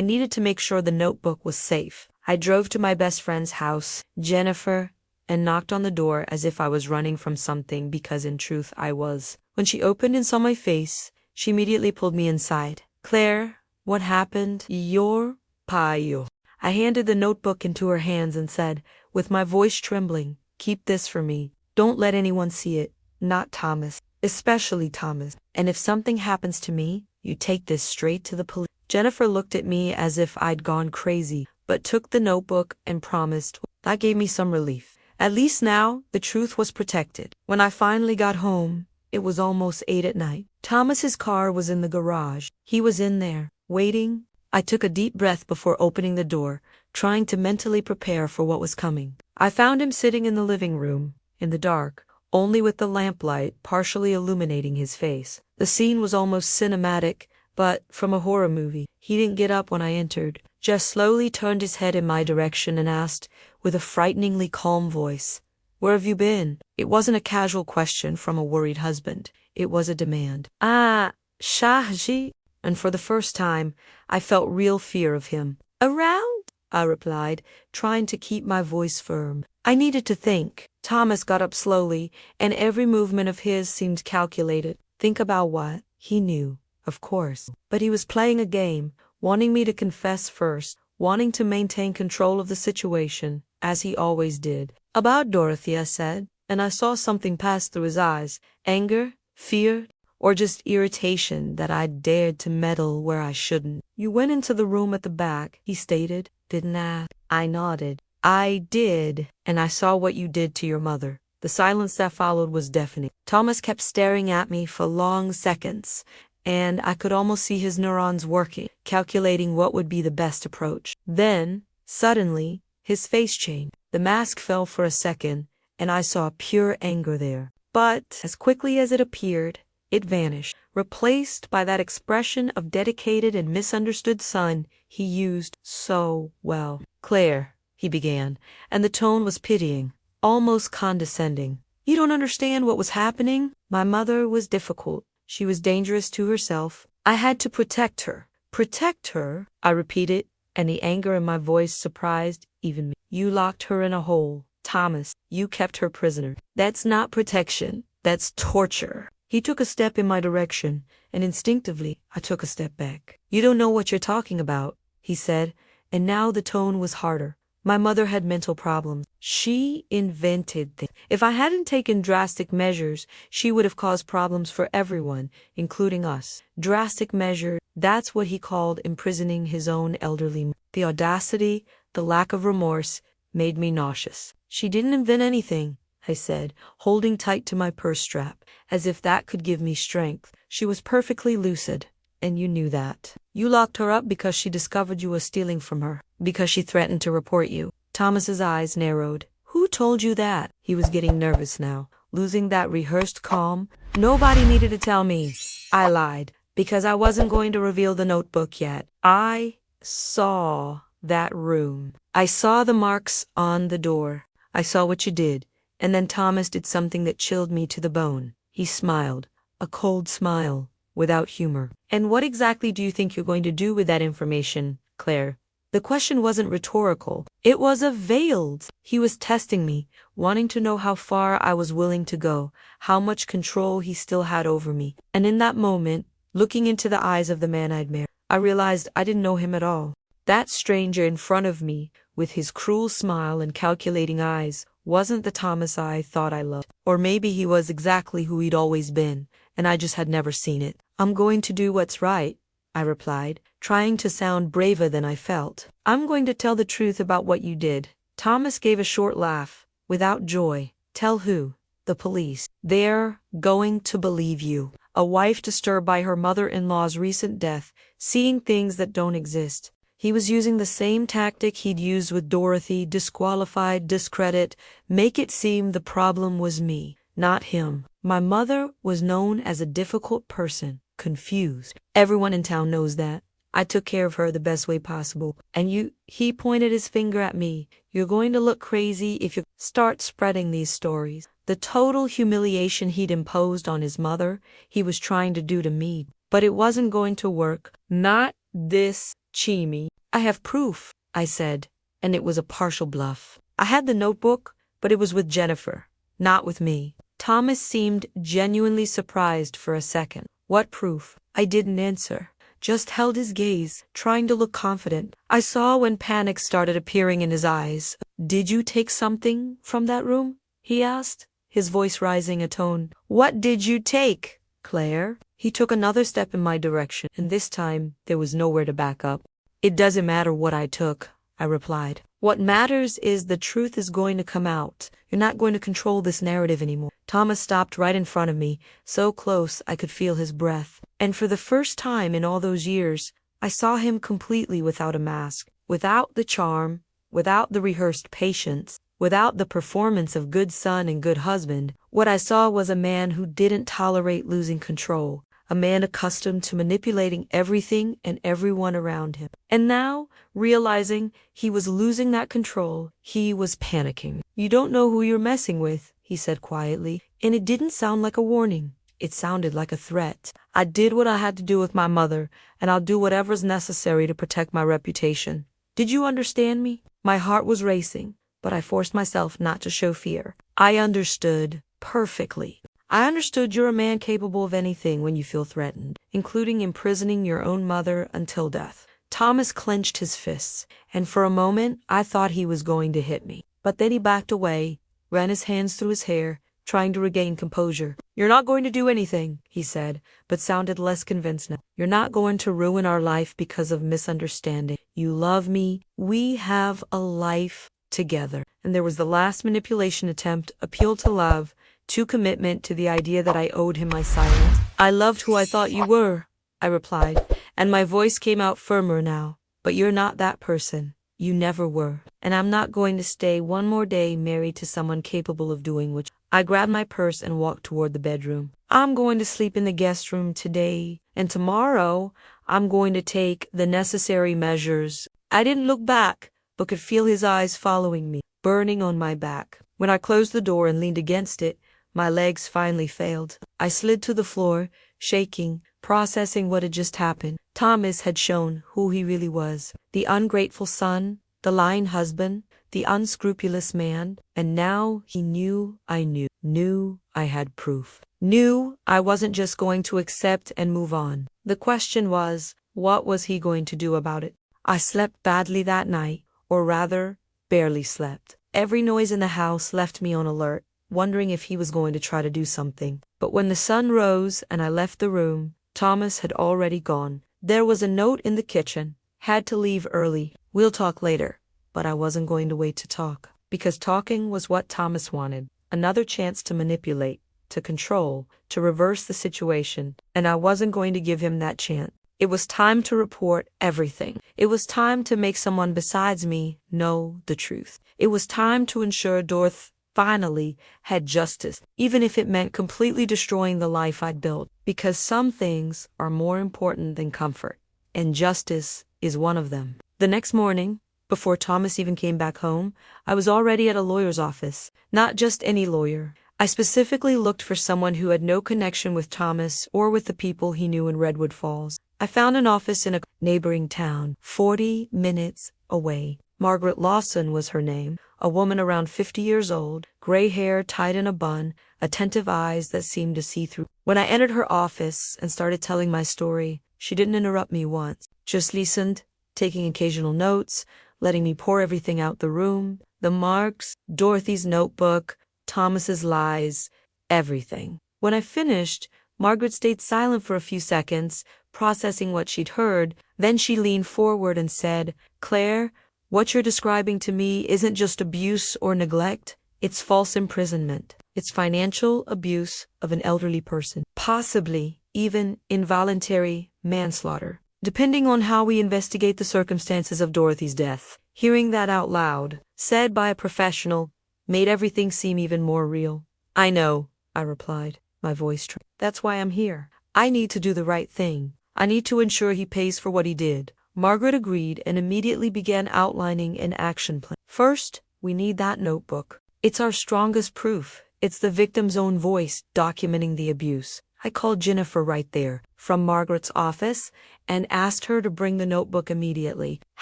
needed to make sure the notebook was safe. I drove to my best friend's house, Jennifer, and knocked on the door as if I was running from something, because in truth I was. When she opened and saw my face, she immediately pulled me inside. Claire, what happened? Your payo. I handed the notebook into her hands and said, with my voice trembling, keep this for me. Don't let anyone see it. Not Thomas. Especially Thomas. And if something happens to me, you take this straight to the police. Jennifer looked at me as if I'd gone crazy, but took the notebook and promised. That gave me some relief. At least now, the truth was protected. When I finally got home, it was almost 8 at night. Thomas's car was in the garage. He was in there, waiting. I took a deep breath before opening the door, trying to mentally prepare for what was coming. I found him sitting in the living room, in the dark, only with the lamplight partially illuminating his face. The scene was almost cinematic, but from a horror movie. He didn't get up when I entered, just slowly turned his head in my direction and asked, with a frighteningly calm voice, "Where have you been?" It wasn't a casual question from a worried husband. It was a demand. Shahji. And for the first time, I felt real fear of him. Around? I replied, trying to keep my voice firm. I needed to think. Thomas got up slowly, and every movement of his seemed calculated. Think about what? He knew, of course. But he was playing a game, wanting me to confess first, wanting to maintain control of the situation, as he always did. About Dorothy, I said, and I saw something pass through his eyes. Anger? Fear? Or just irritation that I'd dared to meddle where I shouldn't. You went into the room at the back, he stated, didn't ask. I nodded. I did, and I saw what you did to your mother. The silence that followed was deafening. Thomas kept staring at me for long seconds, and I could almost see his neurons working, calculating what would be the best approach. Then, suddenly, his face changed. The mask fell for a second, and I saw pure anger there. But, as quickly as it appeared, it vanished, replaced by that expression of dedicated and misunderstood son he used so well. Claire, he began, and the tone was pitying, almost condescending. You don't understand what was happening? My mother was difficult. She was dangerous to herself. I had to protect her. Protect her? I repeated, and the anger in my voice surprised even me. You locked her in a hole. Thomas, you kept her prisoner. That's not protection. That's torture. He took a step in my direction, and instinctively I took a step back. You don't know what you're talking about, he said, and now the tone was harder. My mother had mental problems. She invented things. If I hadn't taken drastic measures, she would have caused problems for everyone, including us. Drastic measures, that's what he called imprisoning his own elderly mother. The audacity, the lack of remorse, made me nauseous. She didn't invent anything, I said, holding tight to my purse strap, as if that could give me strength. She was perfectly lucid, and you knew that. You locked her up because she discovered you were stealing from her, because she threatened to report you. Thomas's eyes narrowed. Who told you that? He was getting nervous now, losing that rehearsed calm. Nobody needed to tell me. I lied, because I wasn't going to reveal the notebook yet. I saw that room. I saw the marks on the door. I saw what you did. And then Thomas did something that chilled me to the bone. He smiled, a cold smile, without humor. "And what exactly do you think you're going to do with that information, Claire?" The question wasn't rhetorical. It was veiled. He was testing me, wanting to know how far I was willing to go, how much control he still had over me. And in that moment, looking into the eyes of the man I'd married, I realized I didn't know him at all. That stranger in front of me, with his cruel smile and calculating eyes, wasn't the Thomas I thought I loved. Or maybe he was exactly who he'd always been, and I just had never seen it. "I'm going to do what's right," I replied, trying to sound braver than I felt. "I'm going to tell the truth about what you did." Thomas gave a short laugh, without joy. "Tell who?" "The police. They're going to believe you. A wife disturbed by her mother-in-law's recent death, seeing things that don't exist." He was using the same tactic he'd used with Dorothy: disqualify, discredit, make it seem the problem was me, not him. My mother was known as a difficult person, confused. Everyone in town knows that. I took care of her the best way possible. And you, he pointed his finger at me, "You're going to look crazy if you start spreading these stories." The total humiliation he'd imposed on his mother, he was trying to do to me. But it wasn't going to work. Not this, Chimmy. "I have proof," I said, and it was a partial bluff. I had the notebook, but it was with Jennifer, not with me. Thomas seemed genuinely surprised for a second. "What proof?" I didn't answer, just held his gaze, trying to look confident. I saw when panic started appearing in his eyes. "Did you take something from that room?" he asked, his voice rising a tone. "What did you take, Claire?" He took another step in my direction, and this time there was nowhere to back up. "It doesn't matter what I took," I replied. "What matters is the truth is going to come out. You're not going to control this narrative anymore." Thomas stopped right in front of me, so close I could feel his breath. And for the first time in all those years, I saw him completely without a mask, without the charm, without the rehearsed patience, without the performance of good son and good husband. What I saw was a man who didn't tolerate losing control, a man accustomed to manipulating everything and everyone around him. And now, realizing he was losing that control, he was panicking. "You don't know who you're messing with," he said quietly, and it didn't sound like a warning. It sounded like a threat. "I did what I had to do with my mother, and I'll do whatever's necessary to protect my reputation. Did you understand me?" My heart was racing, but I forced myself not to show fear. "I understood perfectly. I understood you're a man capable of anything when you feel threatened, including imprisoning your own mother until death." Thomas clenched his fists, and for a moment I thought he was going to hit me. But then he backed away, ran his hands through his hair, trying to regain composure. "You're not going to do anything," he said, but sounded less convinced now. "You're not going to ruin our life because of misunderstanding. You love me. We have a life together." And there was the last manipulation attempt, appeal to love, to commitment, to the idea that I owed him my silence. "I loved who I thought you were," I replied, and my voice came out firmer now. "But you're not that person. You never were. And I'm not going to stay one more day married to someone capable of doing what." I grabbed my purse and walked toward the bedroom. "I'm going to sleep in the guest room today, and tomorrow I'm going to take the necessary measures." I didn't look back, but could feel his eyes following me, burning on my back. When I closed the door and leaned against it, my legs finally failed. I slid to the floor, shaking, processing what had just happened. Thomas had shown who he really was. The ungrateful son, the lying husband, the unscrupulous man. And now he knew I knew I had proof. Knew I wasn't just going to accept and move on. The question was, what was he going to do about it? I slept badly that night, or rather, barely slept. Every noise in the house left me on alert, wondering if he was going to try to do something. But when the sun rose and I left the room, Thomas had already gone. There was a note in the kitchen. Had to leave early. We'll talk later. But I wasn't going to wait to talk. Because talking was what Thomas wanted. Another chance to manipulate, to control, to reverse the situation. And I wasn't going to give him that chance. It was time to report everything. It was time to make someone besides me know the truth. It was time to ensure Dorothy finally had justice, even if it meant completely destroying the life I'd built. Because some things are more important than comfort, and justice is one of them. The next morning, before Thomas even came back home, I was already at a lawyer's office. Not just any lawyer. I specifically looked for someone who had no connection with Thomas or with the people he knew in Redwood Falls. I found an office in a neighboring town, 40 minutes away. Margaret Lawson was her name, a woman around 50 years old, gray hair tied in a bun, attentive eyes that seemed to see through. When I entered her office and started telling my story, she didn't interrupt me once, just listened, taking occasional notes, letting me pour everything out the room, the marks, Dorothy's notebook, Thomas's lies, everything. When I finished, Margaret stayed silent for a few seconds, processing what she'd heard. Then she leaned forward and said, "Claire, what you're describing to me isn't just abuse or neglect, it's false imprisonment. It's financial abuse of an elderly person, possibly even involuntary manslaughter, depending on how we investigate the circumstances of Dorothy's death." Hearing that out loud, said by a professional, made everything seem even more real. "I know," I replied, my voice trembling. "That's why I'm here. I need to do the right thing. I need to ensure he pays for what he did." Margaret agreed and immediately began outlining an action plan. "First, we need that notebook. It's our strongest proof. It's the victim's own voice documenting the abuse." I called Jennifer right there, from Margaret's office, and asked her to bring the notebook immediately.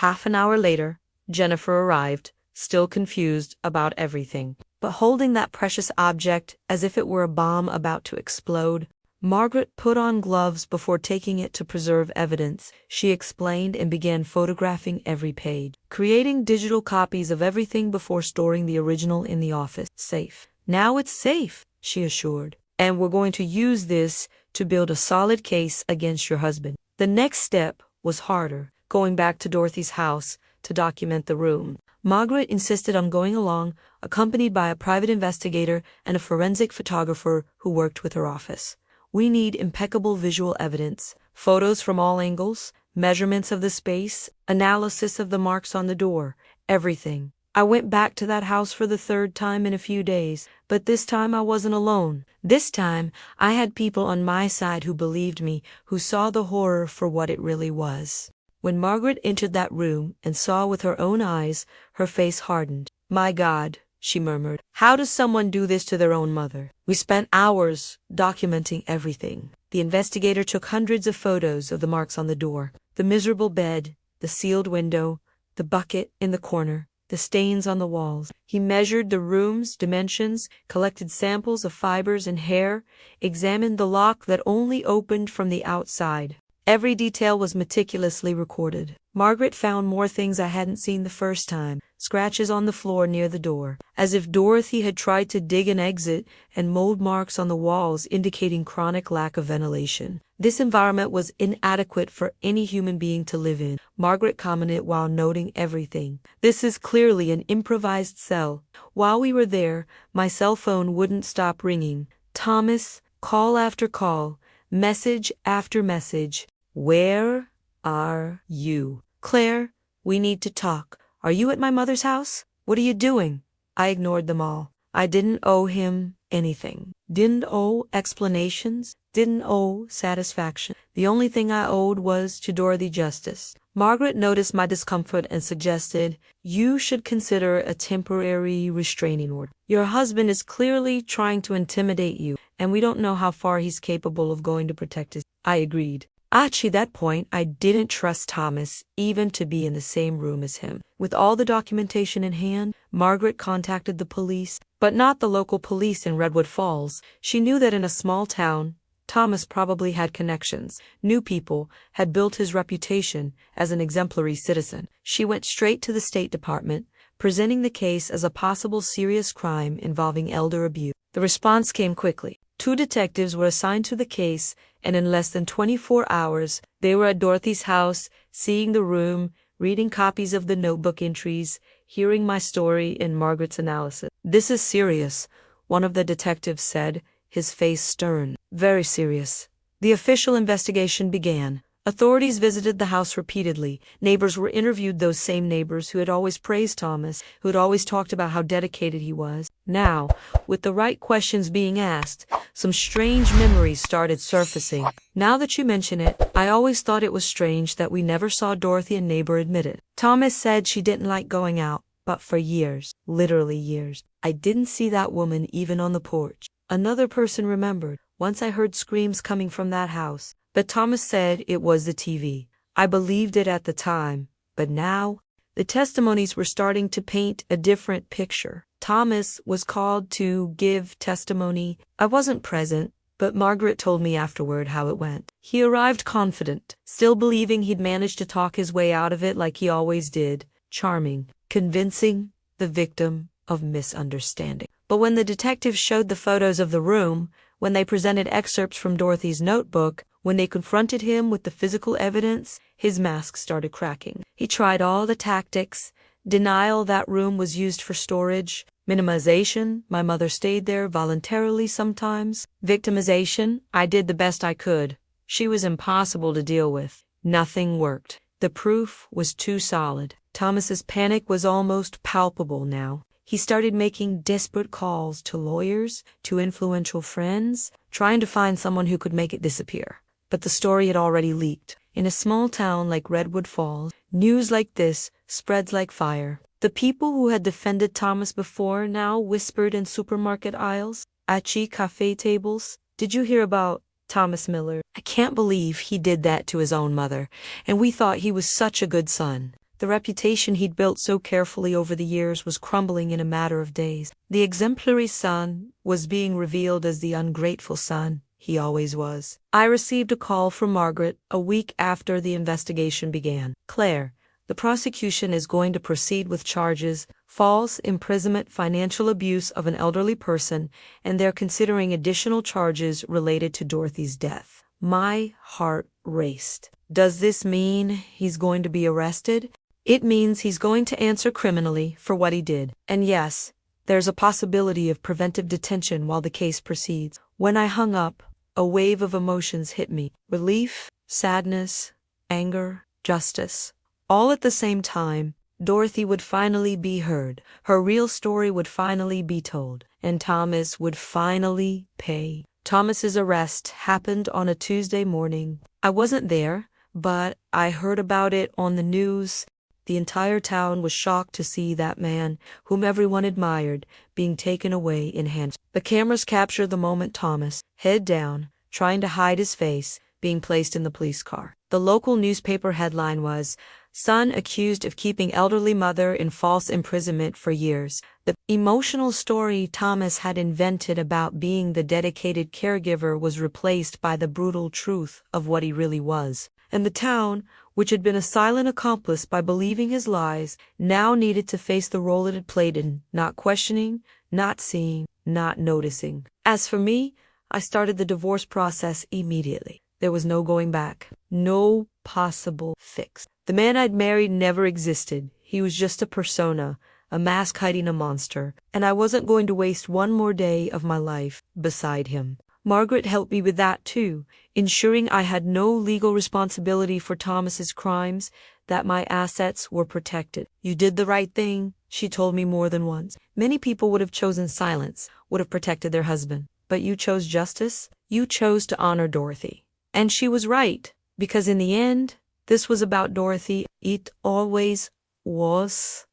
Half an hour later, Jennifer arrived, still confused about everything, but holding that precious object as if it were a bomb about to explode. Margaret put on gloves before taking it to preserve evidence. She explained and began photographing every page, creating digital copies of everything before storing the original in the office safe. "Now it's safe," she assured, "and we're going to use this to build a solid case against your husband." The next step was harder, going back to Dorothy's house to document the room. Margaret insisted on going along, accompanied by a private investigator and a forensic photographer who worked with her office. "We need impeccable visual evidence, photos from all angles, measurements of the space, analysis of the marks on the door, everything." I went back to that house for the third time in a few days, but this time I wasn't alone. This time, I had people on my side who believed me, who saw the horror for what it really was. When Margaret entered that room and saw with her own eyes, her face hardened. "My God," she murmured, "how does someone do this to their own mother?" We spent hours documenting everything. The investigator took hundreds of photos of the marks on the door, the miserable bed, the sealed window, the bucket in the corner, the stains on the walls. He measured the room's dimensions, collected samples of fibers and hair, examined the lock that only opened from the outside. Every detail was meticulously recorded. Margaret found more things I hadn't seen the first time, scratches on the floor near the door, as if Dorothy had tried to dig an exit, and mold marks on the walls indicating chronic lack of ventilation. This environment was inadequate for any human being to live in, Margaret commented while noting everything. "This is clearly an improvised cell." While we were there, my cell phone wouldn't stop ringing. Thomas, call after call, message after message. "Where are you? Claire, we need to talk. Are you at my mother's house? What are you doing?" I ignored them all. I didn't owe him anything. Didn't owe explanations. Didn't owe satisfaction. The only thing I owed was to Dorothy justice. Margaret noticed my discomfort and suggested, "You should consider a temporary restraining order. Your husband is clearly trying to intimidate you, and we don't know how far he's capable of going to protect his." I agreed. At that point, I didn't trust Thomas even to be in the same room as him. With all the documentation in hand, Margaret contacted the police, but not the local police in Redwood Falls. She knew that in a small town, Thomas probably had connections, knew people, had built his reputation as an exemplary citizen. She went straight to the State Department, presenting the case as a possible serious crime involving elder abuse. The response came quickly. 2 detectives were assigned to the case, and in less than 24 hours, they were at Dorothy's house, seeing the room, reading copies of the notebook entries, hearing my story and Margaret's analysis. "This is serious," one of the detectives said, his face stern. "Very serious." The official investigation began. Authorities visited the house repeatedly. Neighbors were interviewed, those same neighbors who had always praised Thomas, who had always talked about how dedicated he was. Now, with the right questions being asked, some strange memories started surfacing. "Now that you mention it, I always thought it was strange that we never saw Dorothy," a neighbor admitted. "Thomas said she didn't like going out, But for years, literally years, I didn't see that woman even on the porch. Another person remembered, once I heard screams coming from that house, but Thomas said it was the TV. I believed it at the time, but now, the testimonies were starting to paint a different picture. Thomas was called to give testimony. I wasn't present, but Margaret told me afterward how it went. He arrived confident, still believing he'd managed to talk his way out of it like he always did, charming, convincing, the victim of misunderstanding. But when the detectives showed the photos of the room, when they presented excerpts from Dorothy's notebook, when they confronted him with the physical evidence, his mask started cracking. He tried all the tactics: denial that room was used for storage, minimization, my mother stayed there voluntarily sometimes, victimization, I did the best I could. She was impossible to deal with. Nothing worked. The proof was too solid. Thomas's panic was almost palpable now. He started making desperate calls to lawyers, to influential friends, trying to find someone who could make it disappear. But the story had already leaked. In a small town like Redwood Falls, news like this spreads like fire. The people who had defended Thomas before now whispered in supermarket aisles, at cheap cafe tables, "Did you hear about Thomas Miller? I can't believe he did that to his own mother, and we thought he was such a good son." The reputation he'd built so carefully over the years was crumbling in a matter of days. The exemplary son was being revealed as the ungrateful son he always was. I received a call from Margaret a week after the investigation began. "Claire, the prosecution is going to proceed with charges, false imprisonment, financial abuse of an elderly person, and they're considering additional charges related to Dorothy's death." My heart raced. Does this mean he's going to be arrested? It means he's going to answer criminally for what he did. And yes, there's a possibility of preventive detention while the case proceeds. When I hung up, a wave of emotions hit me. Relief, sadness, anger, justice. All at the same time. Dorothy would finally be heard. Her real story would finally be told. And Thomas would finally pay. Thomas's arrest happened on a Tuesday morning. I wasn't there, but I heard about it on the news. The entire town was shocked to see that man, whom everyone admired, being taken away in handcuffs. The cameras captured the moment Thomas, head down, trying to hide his face, being placed in the police car. The local newspaper headline was, "Son accused of keeping elderly mother in false imprisonment for years." The emotional story Thomas had invented about being the dedicated caregiver was replaced by the brutal truth of what he really was. And the town, which had been a silent accomplice by believing his lies, now needed to face the role it had played in not questioning, not seeing, not noticing. As for me, I started the divorce process immediately. There was no going back. No possible fix. The man I'd married never existed. He was just a persona, a mask hiding a monster, and I wasn't going to waste one more day of my life beside him. Margaret helped me with that too, ensuring I had no legal responsibility for Thomas's crimes, that my assets were protected. "You did the right thing," she told me more than once. Many people would have chosen silence, would have protected their husband. But you chose justice. You chose to honor Dorothy. And she was right, because in the end, this was about Dorothy. It always was.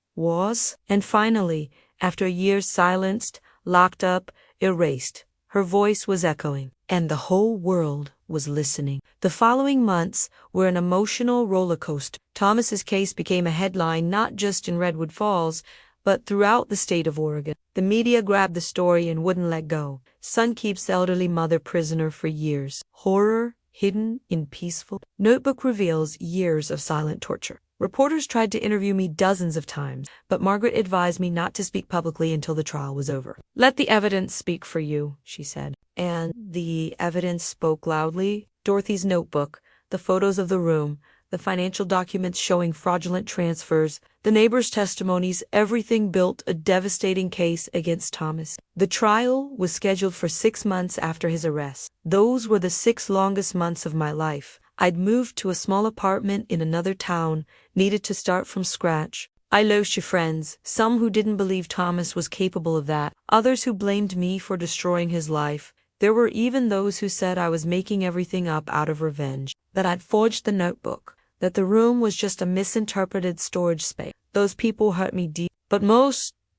And finally, after years silenced, locked up, erased, her voice was echoing, and the whole world was listening. The following months were an emotional roller coaster. Thomas's case became a headline not just in Redwood Falls, but throughout the state of Oregon. The media grabbed the story and wouldn't let go. Son keeps elderly mother prisoner for years. Horror hidden in peaceful notebook reveals years of silent torture. Reporters tried to interview me dozens of times, but Margaret advised me not to speak publicly until the trial was over. "Let the evidence speak for you," she said. And the evidence spoke loudly. Dorothy's notebook, the photos of the room, the financial documents showing fraudulent transfers, the neighbors' testimonies, everything built a devastating case against Thomas. The trial was scheduled for 6 months after his arrest. Those were the 6 longest months of my life. I'd moved to a small apartment in another town, needed to start from scratch. I lost friends, some who didn't believe Thomas was capable of that, others who blamed me for destroying his life. There were even those who said I was making everything up out of revenge, that I'd forged the notebook, that the room was just a misinterpreted storage space. Those people hurt me deep. But But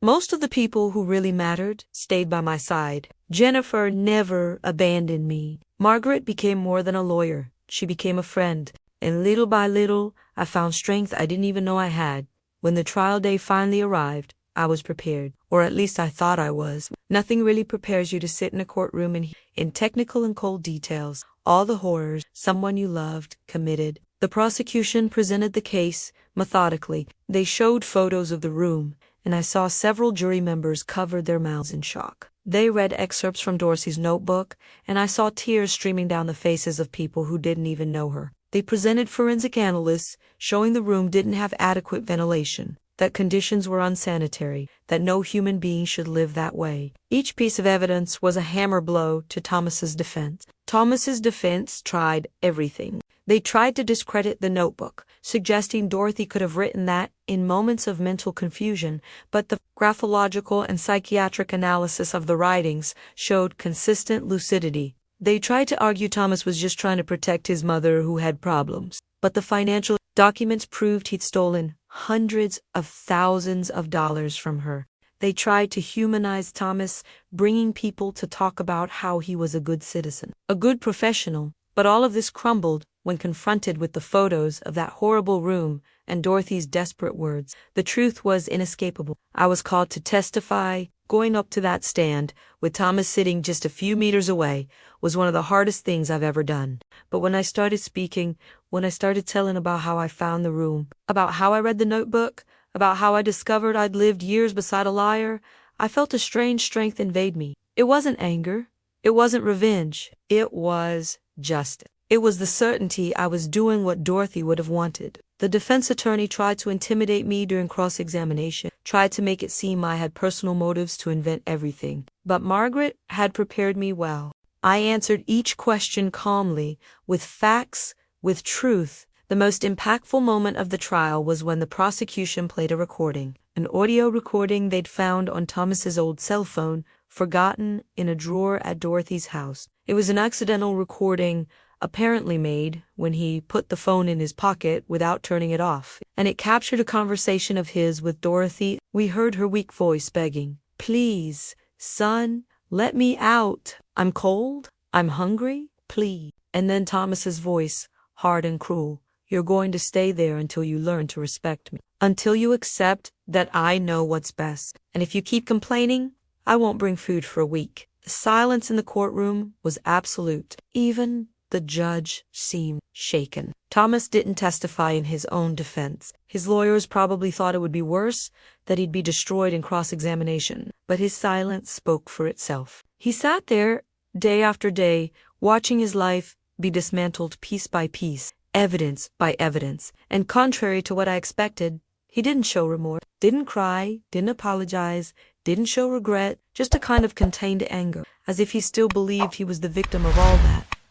most of the people who really mattered stayed by my side. Jennifer never abandoned me. Margaret became more than a lawyer. She became a friend. And little by little, I found strength I didn't even know I had. When the trial day finally arrived, I was prepared. Or at least I thought I was. Nothing really prepares you to sit in a courtroom in technical and cold details. All the horrors someone you loved committed. The prosecution presented the case methodically. They showed photos of the room, and I saw several jury members cover their mouths in shock. They read excerpts from Dorsey's notebook, and I saw tears streaming down the faces of people who didn't even know her. They presented forensic analysts, showing the room didn't have adequate ventilation, that conditions were unsanitary, that no human being should live that way. Each piece of evidence was a hammer blow to Thomas's defense. Thomas's defense tried everything. They tried to discredit the notebook, suggesting Dorothy could have written that in moments of mental confusion, but the graphological and psychiatric analysis of the writings showed consistent lucidity. They tried to argue Thomas was just trying to protect his mother who had problems, but the financial documents proved he'd stolen hundreds of thousands of dollars from her. They tried to humanize Thomas, bringing people to talk about how he was a good citizen, a good professional, but all of this crumbled when confronted with the photos of that horrible room and Dorothy's desperate words. The truth was inescapable. I was called to testify. Going up to that stand, with Thomas sitting just a few meters away, was one of the hardest things I've ever done. But when I started speaking, when I started telling about how I found the room, about how I read the notebook, about how I discovered I'd lived years beside a liar, I felt a strange strength invade me. It wasn't anger. It wasn't revenge. It was justice. It was the certainty I was doing what Dorothy would have wanted. The defense attorney tried to intimidate me during cross-examination, tried to make it seem I had personal motives to invent everything. But Margaret had prepared me well. I answered each question calmly, with facts, with truth. The most impactful moment of the trial was when the prosecution played a recording, an audio recording they'd found on Thomas's old cell phone, forgotten in a drawer at Dorothy's house. It was an accidental recording, apparently made when he put the phone in his pocket without turning it off, and it captured a conversation of his with Dorothy. We heard her weak voice begging, "Please, son, let me out. I'm cold. I'm hungry. Please." And then Thomas's voice, hard and cruel, "You're going to stay there until you learn to respect me, until you accept that I know what's best. And if you keep complaining, I won't bring food for a week." The silence in the courtroom was absolute. Even the judge seemed shaken. Thomas didn't testify in his own defense. His lawyers probably thought it would be worse, that he'd be destroyed in cross-examination. But his silence spoke for itself. He sat there, day after day, watching his life be dismantled piece by piece, evidence by evidence. And contrary to what I expected, he didn't show remorse, didn't cry, didn't apologize, didn't show regret, just a kind of contained anger, as if he still believed he was the victim of all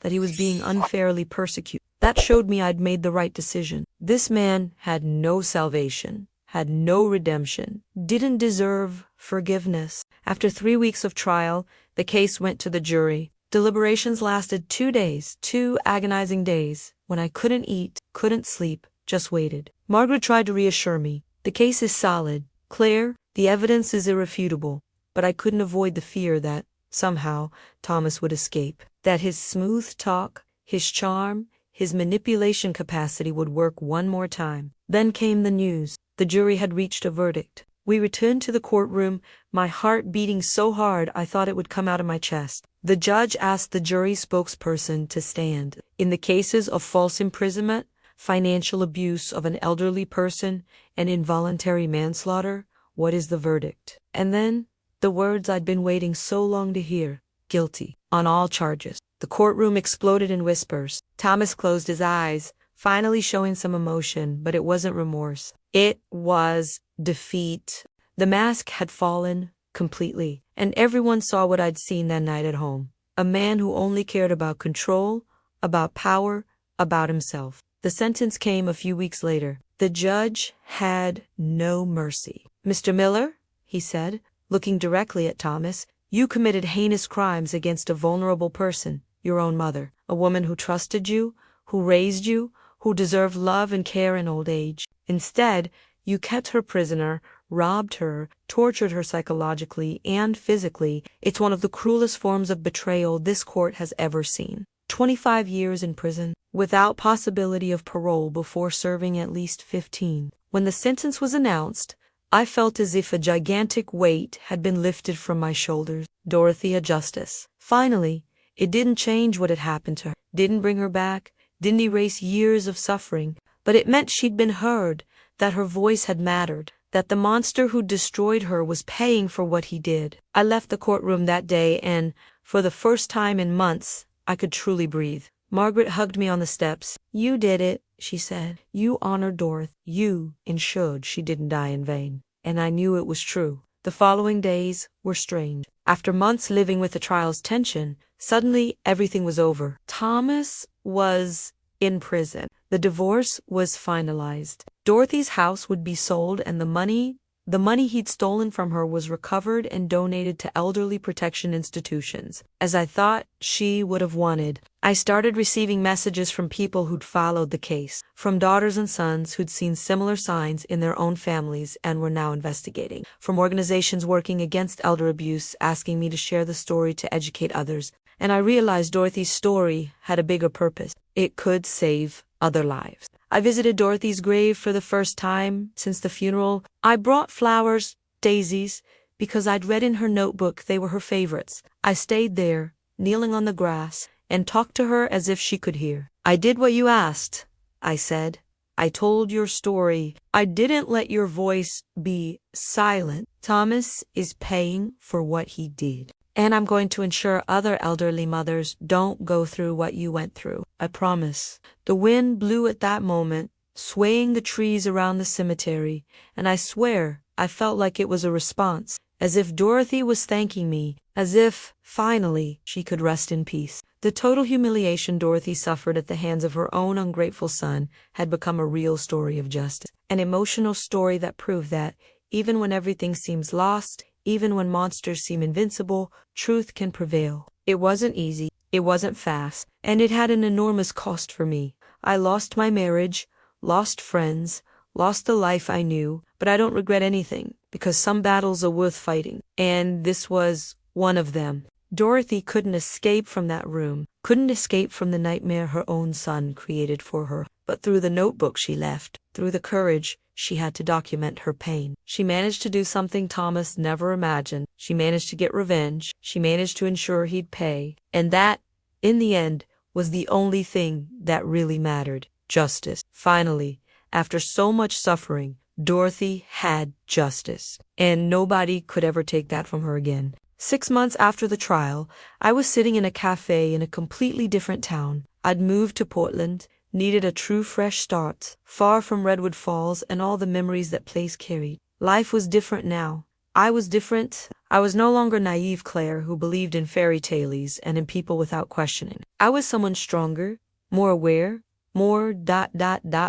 that he was being unfairly persecuted. That showed me I'd made the right decision. This man had no salvation, had no redemption, didn't deserve forgiveness. After 3 weeks of trial, the case went to the jury. Deliberations lasted 2 days, 2 agonizing days, when I couldn't eat, couldn't sleep, just waited. Margaret tried to reassure me. The case is solid, clear, the evidence is irrefutable, but I couldn't avoid the fear that, somehow, Thomas would escape, that his smooth talk, his charm, his manipulation capacity would work one more time. Then came the news. The jury had reached a verdict. We returned to the courtroom, my heart beating so hard I thought it would come out of my chest. The judge asked the jury spokesperson to stand. In the cases of false imprisonment, financial abuse of an elderly person, and involuntary manslaughter, what is the verdict? And then, the words I'd been waiting so long to hear, guilty, on all charges. The courtroom exploded in whispers. Thomas closed his eyes, finally showing some emotion, but it wasn't remorse. It was defeat. The mask had fallen completely, and everyone saw what I'd seen that night at home. A man who only cared about control, about power, about himself. The sentence came a few weeks later. The judge had no mercy. "Mr. Miller," he said, looking directly at Thomas, "you committed heinous crimes against a vulnerable person, your own mother, a woman who trusted you, who raised you, who deserved love and care in old age. Instead, you kept her prisoner, robbed her, tortured her psychologically and physically. It's one of the cruelest forms of betrayal this court has ever seen. 25 years in prison, without possibility of parole before serving at least 15. When the sentence was announced, I felt as if a gigantic weight had been lifted from my shoulders. Dorothea Justice. Finally, it didn't change what had happened to her, didn't bring her back, didn't erase years of suffering, but it meant she'd been heard, that her voice had mattered, that the monster who destroyed her was paying for what he did. I left the courtroom that day and, for the first time in months, I could truly breathe. Margaret hugged me on the steps. "You did it," she said. "You honored Dorothy. You ensured she didn't die in vain." And I knew it was true. The following days were strange. After months living with the trial's tension, suddenly everything was over. Thomas was in prison. The divorce was finalized. Dorothy's house would be sold and the money he'd stolen from her was recovered and donated to elderly protection institutions. As I thought she would have wanted, I started receiving messages from people who'd followed the case, from daughters and sons who'd seen similar signs in their own families and were now investigating, from organizations working against elder abuse asking me to share the story to educate others. And I realized Dorothy's story had a bigger purpose. It could save other lives. I visited Dorothy's grave for the first time since the funeral. I brought flowers, daisies, because I'd read in her notebook they were her favorites. I stayed there, kneeling on the grass, and talked to her as if she could hear. "I did what you asked," I said. "I told your story. I didn't let your voice be silent. Thomas is paying for what he did. And I'm going to ensure other elderly mothers don't go through what you went through. I promise." The wind blew at that moment, swaying the trees around the cemetery, and I swear I felt like it was a response, as if Dorothy was thanking me, as if, finally, she could rest in peace. The total humiliation Dorothy suffered at the hands of her own ungrateful son had become a real story of justice, an emotional story that proved that, even when everything seems lost, even when monsters seem invincible, truth can prevail. It wasn't easy, it wasn't fast, and it had an enormous cost for me. I lost my marriage, lost friends, lost the life I knew, but I don't regret anything, because some battles are worth fighting, and this was one of them. Dorothy couldn't escape from that room, couldn't escape from the nightmare her own son created for her, but through the notebook she left, through the courage she had to document her pain, she managed to do something Thomas never imagined. She managed to get revenge, she managed to ensure he'd pay, and that, in the end, was the only thing that really mattered: justice. Finally, after so much suffering, Dorothy had justice, and nobody could ever take that from her again. 6 months after the trial, I was sitting in a cafe in a completely different town. I'd moved to Portland, needed a true fresh start, far from Redwood Falls and all the memories that place carried. Life was different now. I was different. I was no longer naive Claire who believed in fairy tales and in people without questioning. I was someone stronger, more aware, more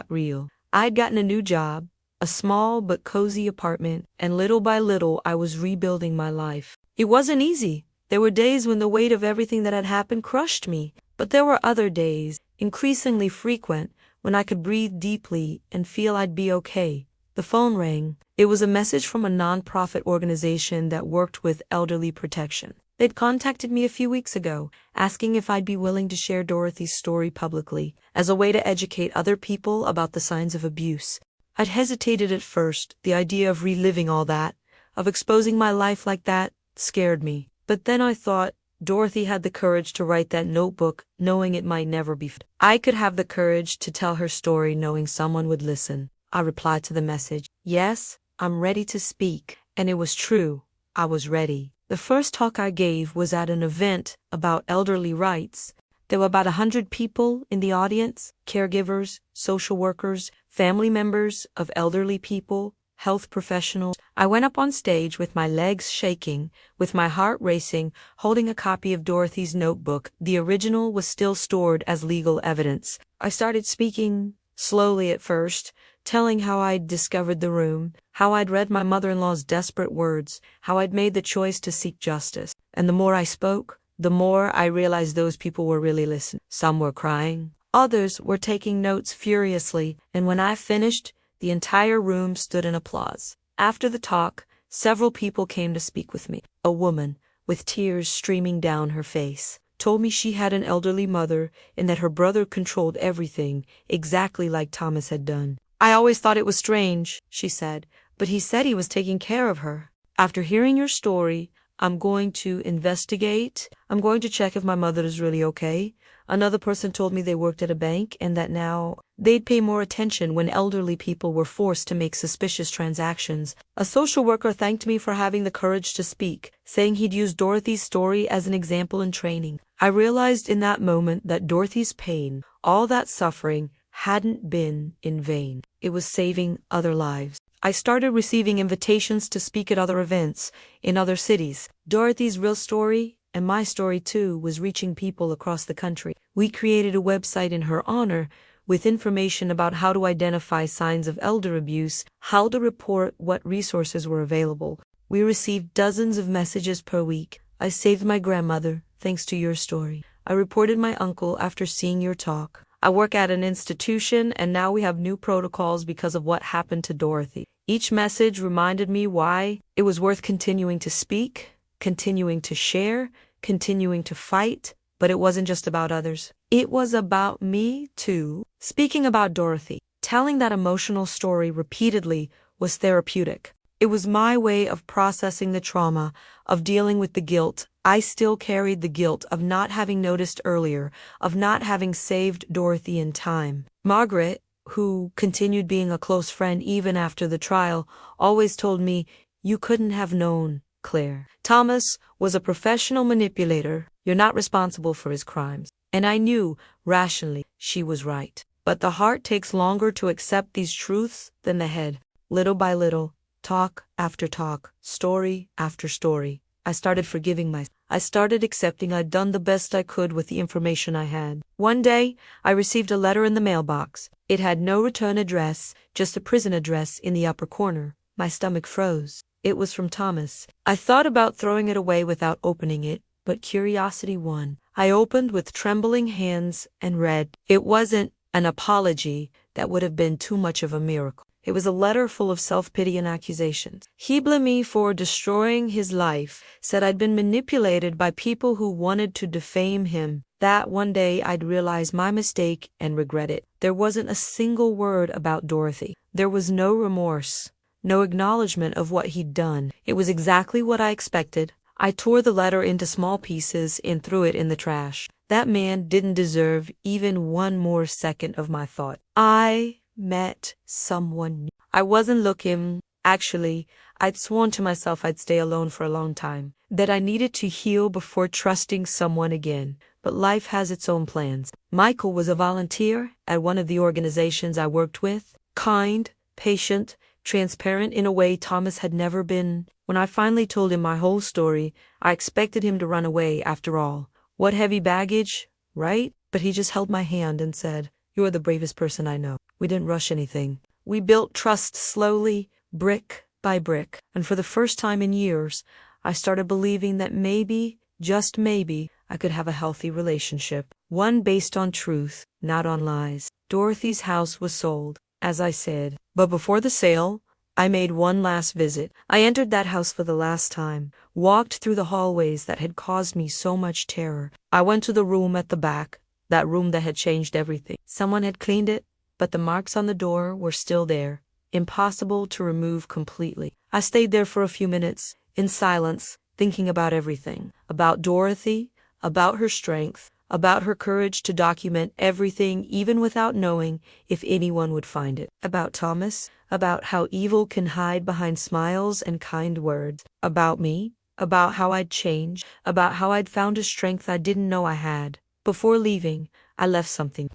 real. I'd gotten a new job, a small but cozy apartment, and little by little I was rebuilding my life. It wasn't easy. There were days when the weight of everything that had happened crushed me, but there were other days, increasingly frequent, when I could breathe deeply and feel I'd be okay. The phone rang. It was a message from a nonprofit organization that worked with elderly protection. They'd contacted me a few weeks ago, asking if I'd be willing to share Dorothy's story publicly, as a way to educate other people about the signs of abuse. I'd hesitated at first. The idea of reliving all that, of exposing my life like that, scared me. But then I thought, Dorothy had the courage to write that notebook knowing it might never be. I could have the courage to tell her story knowing someone would listen. I replied to the message, "Yes, I'm ready to speak." And it was true. I was ready. The first talk I gave was at an event about elderly rights. There were about 100 people in the audience: caregivers, social workers, family members of elderly people, health professionals. I went up on stage with my legs shaking, with my heart racing, holding a copy of Dorothy's notebook. The original was still stored as legal evidence. I started speaking, slowly at first, telling how I'd discovered the room, how I'd read my mother-in-law's desperate words, how I'd made the choice to seek justice. And the more I spoke, the more I realized those people were really listening. Some were crying, others were taking notes furiously, and when I finished, the entire room stood in applause. After the talk, several people came to speak with me. A woman, with tears streaming down her face, told me she had an elderly mother and that her brother controlled everything, exactly like Thomas had done. I always thought it was strange, she said, but he said he was taking care of her. After hearing your story, I'm going to investigate. I'm going to check if my mother is really okay. Another person told me they worked at a bank and that now they'd pay more attention when elderly people were forced to make suspicious transactions. A social worker thanked me for having the courage to speak, saying he'd use Dorothy's story as an example in training. I realized in that moment that Dorothy's pain, all that suffering, hadn't been in vain. It was saving other lives. I started receiving invitations to speak at other events in other cities. Dorothy's real story, and my story too, was reaching people across the country. We created a website in her honor with information about how to identify signs of elder abuse, how to report, what resources were available. We received dozens of messages per week. I saved my grandmother, thanks to your story. I reported my uncle after seeing your talk. I work at an institution, and now we have new protocols because of what happened to Dorothy. Each message reminded me why it was worth continuing to speak, continuing to share, continuing to fight, but it wasn't just about others. It was about me, too. Speaking about Dorothy, telling that emotional story repeatedly was therapeutic. It was my way of processing the trauma, of dealing with the guilt. I still carried the guilt of not having noticed earlier, of not having saved Dorothy in time. Margaret, who continued being a close friend even after the trial, always told me, "You couldn't have known, Claire. Thomas was a professional manipulator. You're not responsible for his crimes." And I knew, rationally, she was right. But the heart takes longer to accept these truths than the head. Little by little, talk after talk, story after story, I started forgiving myself. I started accepting I'd done the best I could with the information I had. One day, I received a letter in the mailbox. It had no return address, just a prison address in the upper corner. My stomach froze. It was from Thomas. I thought about throwing it away without opening it, but curiosity won. I opened with trembling hands and read. It wasn't an apology. That would have been too much of a miracle. It was a letter full of self-pity and accusations. He blamed me for destroying his life, said I'd been manipulated by people who wanted to defame him, that one day I'd realize my mistake and regret it. There wasn't a single word about Dorothy. There was no remorse, no acknowledgement of what he'd done. It was exactly what I expected. I tore the letter into small pieces and threw it in the trash. That man didn't deserve even one more second of my thought. I met someone new. I wasn't looking. Actually, I'd sworn to myself I'd stay alone for a long time, that I needed to heal before trusting someone again. But life has its own plans. Michael was a volunteer at one of the organizations I worked with, kind, patient, transparent in a way Thomas had never been. When I finally told him my whole story, I expected him to run away after all. What heavy baggage, right? But he just held my hand and said, "You're the bravest person I know." We didn't rush anything. We built trust slowly, brick by brick. And for the first time in years, I started believing that maybe, just maybe, I could have a healthy relationship. One based on truth, not on lies. Dorothy's house was sold, as I said. But before the sale, I made one last visit. I entered that house for the last time, walked through the hallways that had caused me so much terror. I went to the room at the back, that room that had changed everything. Someone had cleaned it, but the marks on the door were still there, impossible to remove completely. I stayed there for a few minutes, in silence, thinking about everything. About Dorothy, about her strength, about her courage to document everything even without knowing if anyone would find it. About Thomas, about how evil can hide behind smiles and kind words. About me, about how I'd changed, about how I'd found a strength I didn't know I had. Before leaving, I left something.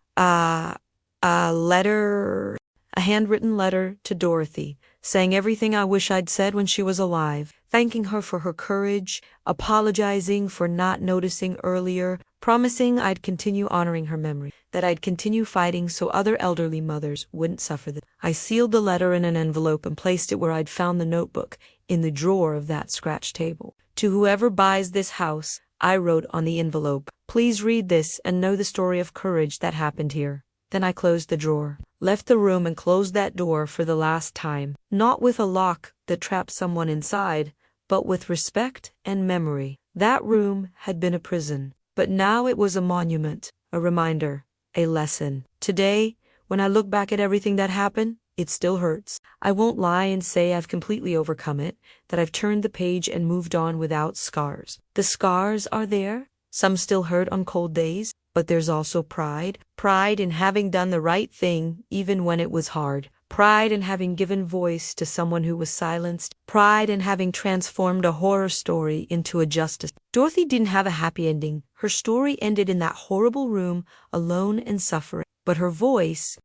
A letter, a handwritten letter to Dorothy, saying everything I wish I'd said when she was alive, thanking her for her courage, apologizing for not noticing earlier, promising I'd continue honoring her memory, that I'd continue fighting so other elderly mothers wouldn't suffer this. I sealed the letter in an envelope and placed it where I'd found the notebook, in the drawer of that scratch table. To whoever buys this house, I wrote on the envelope, "Please read this and know the story of courage that happened here." Then I closed the drawer. left the room and closed that door for the last time, not with a lock that trapped someone inside, but with respect and memory. That room had been a prison, but now it was a monument, a reminder, a lesson. Today, when I look back at everything that happened, it still hurts. I won't lie and say I've completely overcome it, that I've turned the page and moved on without scars. The scars are there, some still hurt on cold days, but there's also pride. Pride in having done the right thing even when it was hard. Pride in having given voice to someone who was silenced. Pride in having transformed a horror story into a justice. Dorothy didn't have a happy ending. Her story ended in that horrible room, alone and suffering. But her voice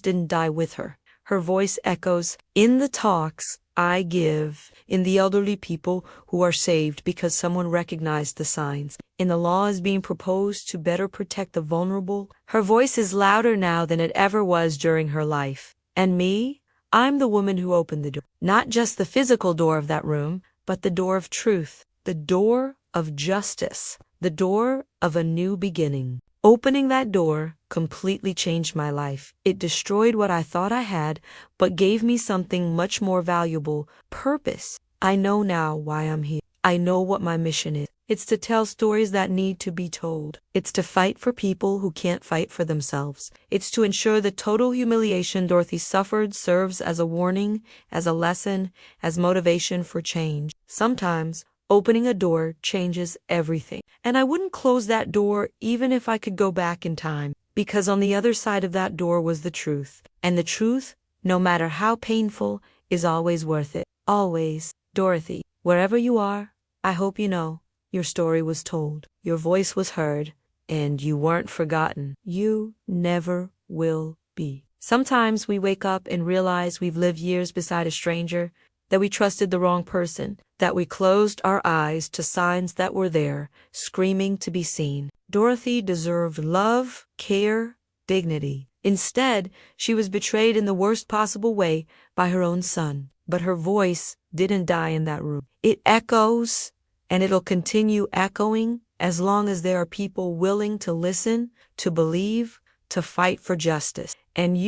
didn't die with her. Her voice echoes in the talks I give, in the elderly people who are saved because someone recognized the signs, in the laws being proposed to better protect the vulnerable. Her voice is louder now than it ever was during her life. And me? I'm the woman who opened the door. Not just the physical door of that room, but the door of truth, the door of justice, the door of a new beginning. Opening that door completely changed my life. It destroyed what I thought I had, but gave me something much more valuable, purpose. I know now why I'm here. I know what my mission is. It's to tell stories that need to be told. It's to fight for people who can't fight for themselves. It's to ensure the total humiliation Dorothy suffered serves as a warning, as a lesson, as motivation for change. Sometimes, opening a door changes everything. And I wouldn't close that door even if I could go back in time, because on the other side of that door was the truth. And the truth, no matter how painful, is always worth it. Always. Dorothy, wherever you are, I hope you know your story was told, your voice was heard, and you weren't forgotten. You never will be. Sometimes we wake up and realize we've lived years beside a stranger, that we trusted the wrong person, that we closed our eyes to signs that were there, screaming to be seen. Dorothy deserved love, care, dignity. Instead, she was betrayed in the worst possible way by her own son. But her voice didn't die in that room. It echoes, and it'll continue echoing as long as there are people willing to listen, to believe, to fight for justice. And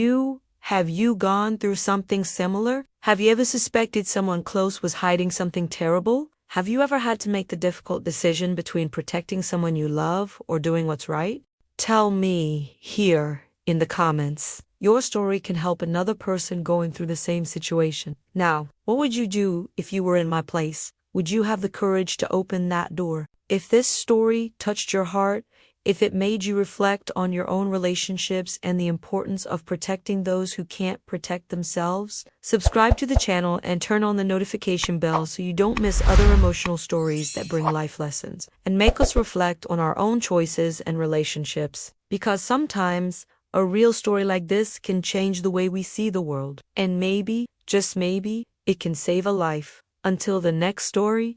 have you gone through something similar? Have you ever suspected someone close was hiding something terrible? Have you ever had to make the difficult decision between protecting someone you love or doing what's right? Tell me here in the comments. Your story can help another person going through the same situation. Now, what would you do if you were in my place? Would you have the courage to open that door? If this story touched your heart, if it made you reflect on your own relationships and the importance of protecting those who can't protect themselves, subscribe to the channel and turn on the notification bell so you don't miss other emotional stories that bring life lessons. And make us reflect on our own choices and relationships. Because sometimes, a real story like this can change the way we see the world. And maybe, just maybe, it can save a life. Until the next story,